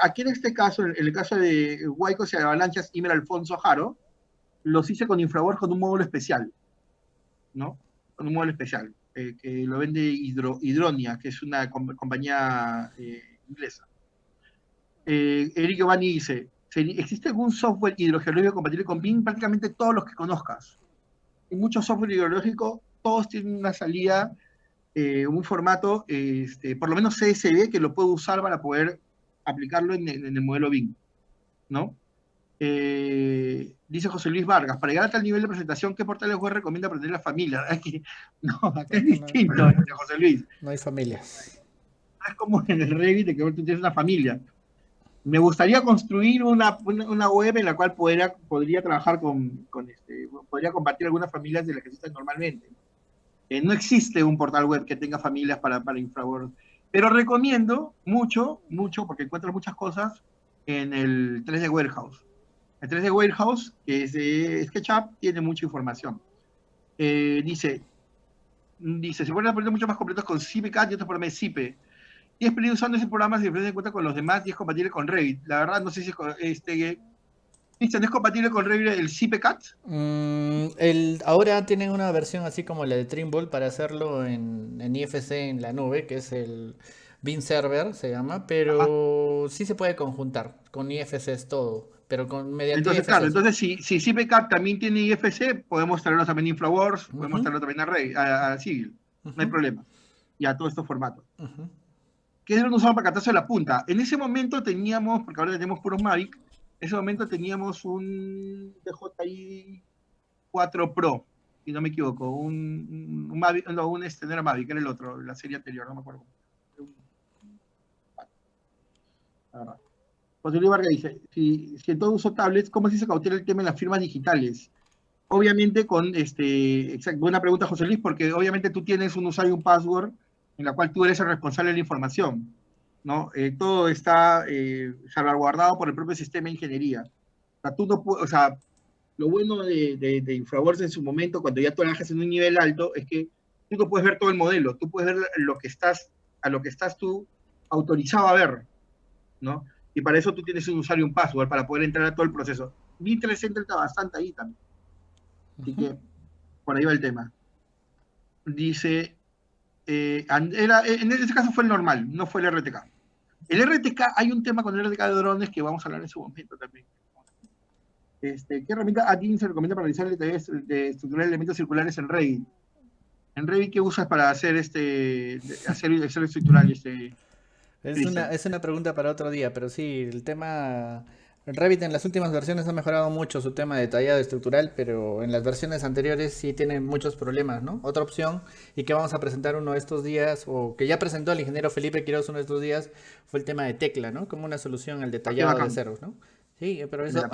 [SPEAKER 3] aquí en este caso, en el caso de Huaycos y Avalanchas, Imer Alfonso Jaro, los hice con infraboard con un módulo especial, ¿no? Con un módulo especial, que lo vende Hidronia, que es una compañía inglesa. Eric Giovanni dice, ¿existe algún software hidrogeológico compatible con BIM? Prácticamente todos los que conozcas. En muchos software hidrológicos, todos tienen una salida, un formato, por lo menos CSV, que lo puedo usar para poder aplicarlo en el modelo BIM, ¿no? Dice José Luis Vargas, para llegar a tal nivel de presentación, ¿qué portales web recomienda aprender la familia? No, acá es distinto, José Luis.
[SPEAKER 2] No hay familias.
[SPEAKER 3] Es como en el Revit, de que tú tienes una familia. Me gustaría construir una web en la cual podría trabajar podría compartir algunas familias de las que existen normalmente. No existe un portal web que tenga familias para infraboard, pero recomiendo mucho, porque encuentro muchas cosas en el 3D Warehouse. El 3D Warehouse, que es de SketchUp, tiene mucha información. Dice, se pueden aprender mucho más completos con CipeCAD y otros programas de Cipe. Y es pedido usando ese programa si se en cuenta con los demás y es compatible con Revit. La verdad, no sé si Cristian, ¿es compatible con Revit el CipeCAD?
[SPEAKER 2] Ahora tienen una versión así como la de Trimble para hacerlo en IFC en la nube, que es el BIM Server, se llama, pero sí se puede conjuntar. Con IFC es todo, pero mediante
[SPEAKER 3] entonces,
[SPEAKER 2] IFC.
[SPEAKER 3] Claro, entonces si CipeCAD también tiene IFC, podemos traerlo también a Infraworks, podemos traerlo también a Civil. No hay problema. Y a todos estos formatos. ¿Qué dron usaban para catarse la punta? En ese momento teníamos, porque ahora tenemos puros Mavic, en ese momento teníamos un DJI 4 Pro, si no me equivoco, un Mavic, no era Mavic, era el otro, la serie anterior, no me acuerdo. José Luis Vargas dice, si en todo uso tablets, ¿cómo se cautela el tema de las firmas digitales? Obviamente buena pregunta, José Luis, porque obviamente tú tienes un usuario y un password en la cual tú eres el responsable de la información, ¿no? Todo está salvaguardado por el propio sistema de ingeniería. O sea, lo bueno de Infraworks en su momento, cuando ya trabajas en un nivel alto, es que tú no puedes ver todo el modelo, tú puedes ver a lo que estás tú autorizado a ver, ¿no? Y para eso tú tienes un usuario y un password para poder entrar a todo el proceso. Mi 360 está bastante ahí también. Así que por ahí va el tema. Dice, en este caso fue el normal, no fue el RTK. El RTK, hay un tema con el RTK de drones que vamos a hablar en su momento también. ¿Qué herramienta ADIN se recomienda para realizar detalles de estructurar elementos circulares en Revit? En Revit, ¿qué usas para hacer hacer estructural?
[SPEAKER 2] Es una pregunta para otro día, pero sí, el tema... Revit en las últimas versiones ha mejorado mucho su tema detallado estructural, pero en las versiones anteriores sí tiene muchos problemas, ¿no? Otra opción, y que vamos a presentar uno de estos días, o que ya presentó el ingeniero Felipe Quiroz uno de estos días, fue el tema de tecla, ¿no? Como una solución al detallado de ceros, ¿no? Sí, pero eso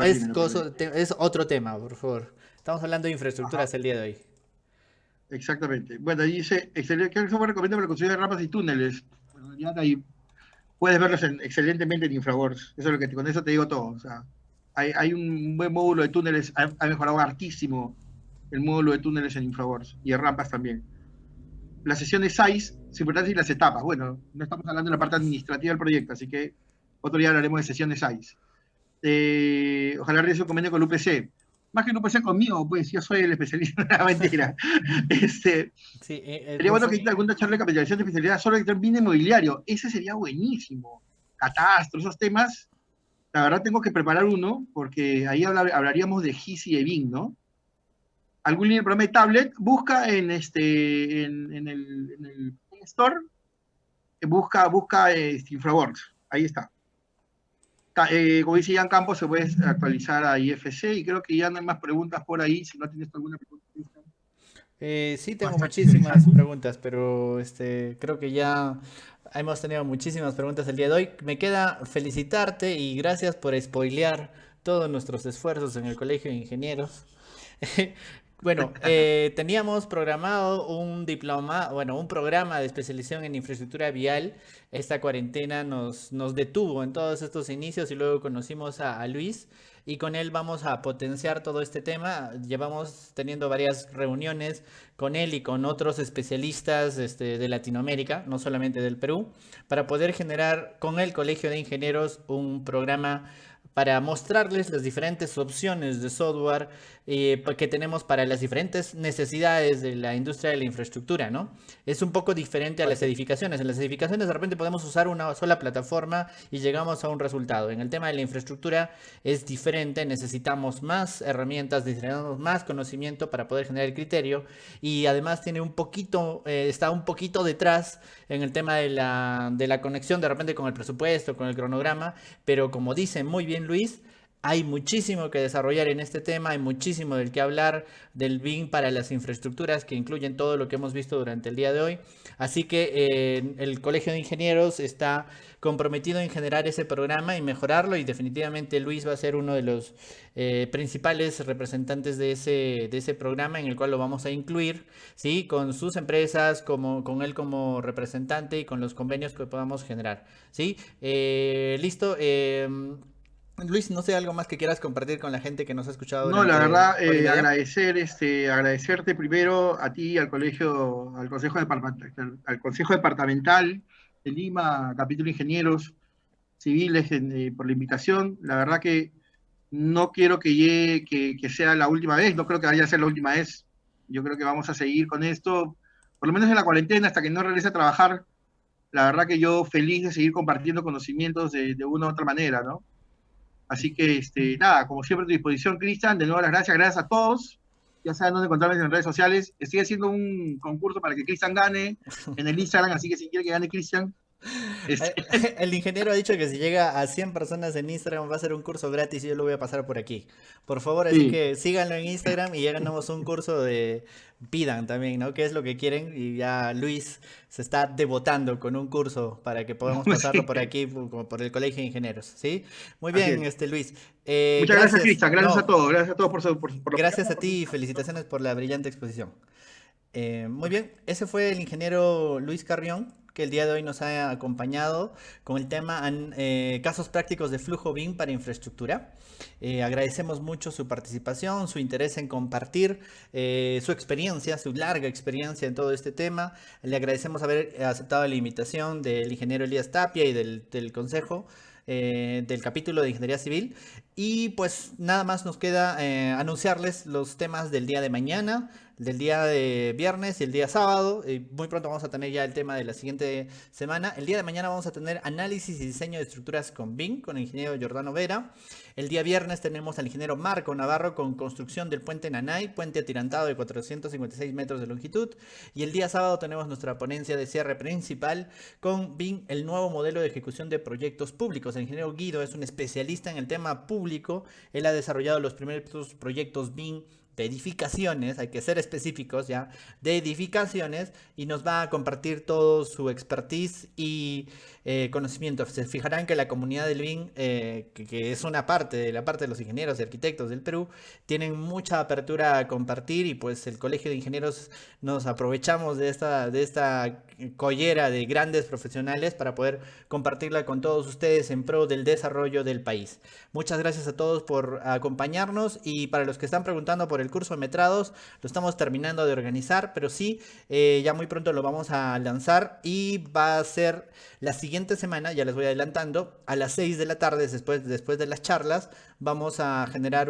[SPEAKER 2] es otro tema, por favor. Estamos hablando de infraestructuras el día de hoy.
[SPEAKER 3] Exactamente. Bueno, dice, ¿qué software recomienda para la construcción de rampas y túneles? Bueno, ya de ahí puedes verlos excelentemente en Infraworks. Eso es lo que con eso te digo todo. O sea, hay un buen módulo de túneles, ha mejorado hartísimo el módulo de túneles en Infraworks y de rampas también. Las sesiones SAIS, su importancia y las etapas. Bueno, no estamos hablando de la parte administrativa del proyecto, así que otro día hablaremos de sesiones SAIS. Ojalá realice un convenio con el UPC. Más que el UPC conmigo, pues yo soy el especialista. Mentira.
[SPEAKER 2] Sí,
[SPEAKER 3] sería bueno que haya alguna charla de capitalización de especialidad sobre el bien inmobiliario. Ese sería buenísimo. Catastro, esos temas. La verdad tengo que preparar uno, porque ahí hablaríamos de GIS y de BIM, ¿no? Algún link del programa de tablet, busca en el Store, busca Infraworks, ahí está. Como dice Ian Campos, se puede actualizar a IFC, y creo que ya no hay más preguntas por ahí. Si no tienes alguna pregunta,
[SPEAKER 2] sí, tengo muchísimas preguntas, pero creo que ya hemos tenido muchísimas preguntas el día de hoy. Me queda felicitarte y gracias por spoilear todos nuestros esfuerzos en el Colegio de Ingenieros. Bueno, teníamos programado un diploma, bueno, un programa de especialización en infraestructura vial. Esta cuarentena nos detuvo en todos estos inicios y luego conocimos a Luis, y con él vamos a potenciar todo este tema. Llevamos teniendo varias reuniones con él y con otros especialistas de Latinoamérica, no solamente del Perú, para poder generar con el Colegio de Ingenieros un programa para mostrarles las diferentes opciones de software que tenemos para las diferentes necesidades de la industria de la infraestructura, ¿no? Es un poco diferente a las edificaciones. En las edificaciones de repente podemos usar una sola plataforma y llegamos a un resultado. En el tema de la infraestructura es diferente, necesitamos más herramientas, necesitamos más conocimiento para poder generar el criterio, y además tiene un poquito, está un poquito detrás en el tema de la conexión de repente con el presupuesto, con el cronograma, pero como dice muy bien Luis, hay muchísimo que desarrollar en este tema, hay muchísimo del que hablar del BIM para las infraestructuras, que incluyen todo lo que hemos visto durante el día de hoy. Así que el Colegio de Ingenieros está comprometido en generar ese programa y mejorarlo, y definitivamente Luis va a ser uno de los principales representantes de ese programa, en el cual lo vamos a incluir, ¿sí? Con sus empresas, con él como representante y con los convenios que podamos generar, ¿sí? Listo. Luis, no sé, algo más que quieras compartir con la gente que nos ha escuchado.
[SPEAKER 3] No, la verdad, agradecerte primero a ti, al Consejo Departamental de Lima, capítulo Ingenieros Civiles, por la invitación. La verdad que no quiero que sea la última vez, no creo que vaya a ser la última vez. Yo creo que vamos a seguir con esto, por lo menos en la cuarentena, hasta que no regrese a trabajar. La verdad que yo feliz de seguir compartiendo conocimientos de una u otra manera, ¿no? Así que, nada, como siempre a tu disposición, Cristian. De nuevo, las gracias a todos. Ya saben dónde encontrarme en redes sociales. Estoy haciendo un concurso para que Cristian gane en el Instagram, así que si quiere que gane Cristian.
[SPEAKER 2] El ingeniero ha dicho que si llega a 100 personas en Instagram va a ser un curso gratis, y yo lo voy a pasar por aquí. Por favor, así que síganlo en Instagram y ya ganamos un curso de... Pidan también, ¿no? ¿Qué es lo que quieren? Y ya Luis se está devotando con un curso para que podamos pasarlo por aquí, por el Colegio de Ingenieros, ¿sí? Muy bien, Luis.
[SPEAKER 3] Muchas gracias, Cristian. Gracias a todos. Gracias a todos por
[SPEAKER 2] gracias a ti y felicitaciones por la brillante exposición. Muy bien, ese fue el ingeniero Luis Carrión, que el día de hoy nos ha acompañado con el tema casos prácticos de flujo BIM para infraestructura. Agradecemos mucho su participación, su interés en compartir su experiencia, su larga experiencia en todo este tema. Le agradecemos haber aceptado la invitación del ingeniero Elías Tapia y del consejo del capítulo de Ingeniería Civil. Y pues nada más nos queda anunciarles los temas del día de mañana, del día de viernes y el día sábado. Muy pronto vamos a tener ya el tema de la siguiente semana. El día de mañana vamos a tener análisis y diseño de estructuras con BIM, con el ingeniero Giordano Vera. El día viernes tenemos al ingeniero Marco Navarro con construcción del puente Nanay, puente atirantado de 456 metros de longitud. Y el día sábado tenemos nuestra ponencia de cierre principal con BIM, el nuevo modelo de ejecución de proyectos públicos. El ingeniero Guido es un especialista en el tema público. Él ha desarrollado los primeros proyectos BIM de edificaciones, hay que ser específicos ya, de edificaciones, y nos va a compartir todo su expertise y conocimiento. Se fijarán que la comunidad del BIM, que es una parte de la parte de los ingenieros y arquitectos del Perú, tienen mucha apertura a compartir, y pues el Colegio de Ingenieros nos aprovechamos de esta collera de grandes profesionales para poder compartirla con todos ustedes en pro del desarrollo del país. Muchas gracias a todos por acompañarnos, y para los que están preguntando por el curso de metrados, lo estamos terminando de organizar, pero sí, ya muy pronto lo vamos a lanzar, y va a ser la siguiente semana, ya les voy adelantando, a las 6 de la tarde, después de las charlas, vamos a generar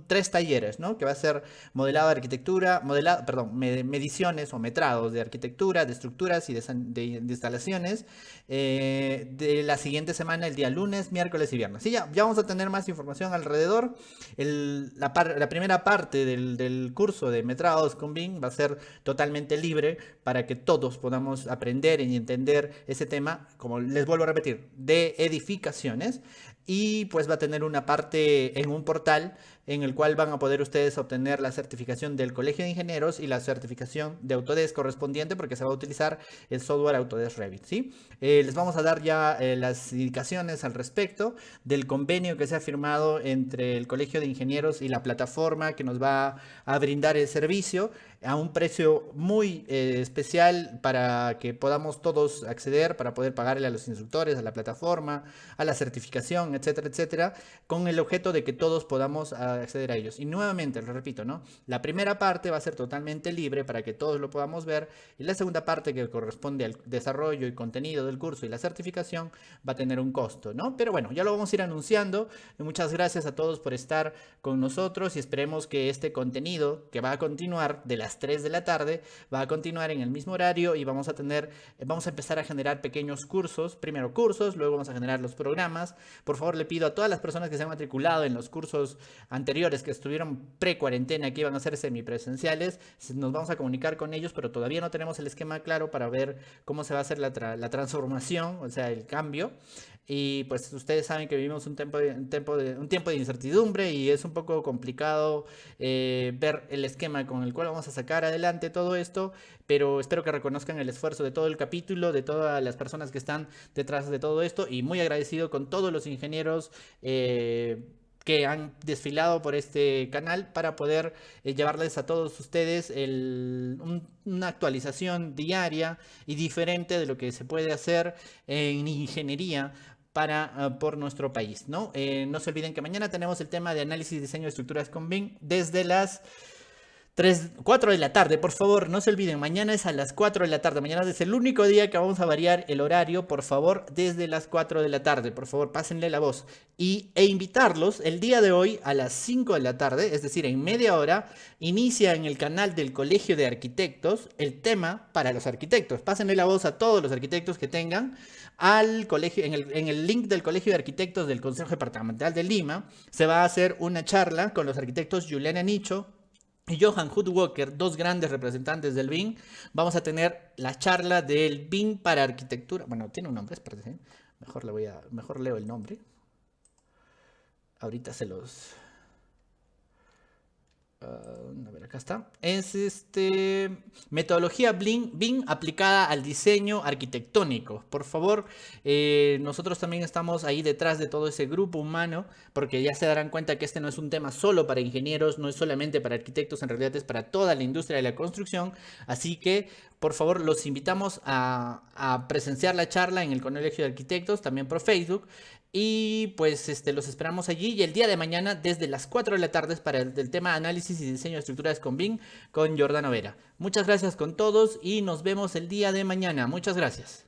[SPEAKER 2] 3 talleres, ¿no? Que va a ser modelado de arquitectura, mediciones o metrados de arquitectura, de estructuras y de instalaciones, de la siguiente semana, el día lunes, miércoles y viernes. Sí, ya vamos a tener más información alrededor. La primera parte del curso de metrados con BIM va a ser totalmente libre para que todos podamos aprender y entender ese tema, como les vuelvo a repetir, de edificaciones. Y pues va a tener una parte en un portal en el cual van a poder ustedes obtener la certificación del Colegio de Ingenieros y la certificación de Autodesk correspondiente, porque se va a utilizar el software Autodesk Revit, ¿sí? Les vamos a dar ya las indicaciones al respecto del convenio que se ha firmado entre el Colegio de Ingenieros y la plataforma que nos va a brindar el servicio a un precio muy especial, para que podamos todos acceder, para poder pagarle a los instructores, a la plataforma, a la certificación, etcétera, etcétera, con el objeto de que todos podamos acceder a ellos. Y nuevamente, lo repito, ¿no? La primera parte va a ser totalmente libre para que todos lo podamos ver, y la segunda parte, que corresponde al desarrollo y contenido del curso y la certificación, va a tener un costo, ¿no? Pero bueno, ya lo vamos a ir anunciando. Muchas gracias a todos por estar con nosotros, y esperemos que este contenido, que va a continuar de las 3 de la tarde, va a continuar en el mismo horario, y vamos a empezar a generar pequeños cursos, primero cursos, luego vamos a generar los programas. Por favor, le pido a todas las personas que se han matriculado en los cursos anteriores, que estuvieron pre-cuarentena, que iban a ser semipresenciales, nos vamos a comunicar con ellos, pero todavía no tenemos el esquema claro para ver cómo se va a hacer la transformación, o sea, el cambio. Y pues ustedes saben que vivimos un tiempo de incertidumbre, y es un poco complicado ver el esquema con el cual vamos a sacar adelante todo esto, pero espero que reconozcan el esfuerzo de todo el capítulo, de todas las personas que están detrás de todo esto, y muy agradecido con todos los ingenieros que han desfilado por este canal para poder llevarles a todos ustedes una actualización diaria y diferente de lo que se puede hacer en ingeniería por nuestro país, ¿no? No se olviden que mañana tenemos el tema de análisis y diseño de estructuras con BIM desde las 4 de la tarde. Por favor, no se olviden, mañana es a las 4 de la tarde. Mañana es el único día que vamos a variar el horario, por favor, desde las 4 de la tarde. Por favor, pásenle la voz. E invitarlos, el día de hoy a las 5 de la tarde, es decir, en media hora, inicia en el canal del Colegio de Arquitectos el tema para los arquitectos. Pásenle la voz a todos los arquitectos que tengan al colegio, en el link del Colegio de Arquitectos del Consejo Departamental de Lima. Se va a hacer una charla con los arquitectos Juliana Nicho y Johan Hoodwalker, dos grandes representantes del BIM. Vamos a tener la charla del BIM para arquitectura. Bueno, tiene un nombre, espérate, ¿eh? Mejor leo el nombre. Ahorita se los... a ver, acá está. Es metodología BIM aplicada al diseño arquitectónico. Por favor, nosotros también estamos ahí detrás de todo ese grupo humano, porque ya se darán cuenta que este no es un tema solo para ingenieros, no es solamente para arquitectos, en realidad es para toda la industria de la construcción. Así que, por favor, los invitamos a presenciar la charla en el Colegio de Arquitectos, también por Facebook. Y pues los esperamos allí, y el día de mañana desde las 4 de la tarde para el tema análisis y diseño de estructuras con BIM con Jordano Vera. Muchas gracias con todos y nos vemos el día de mañana. Muchas gracias.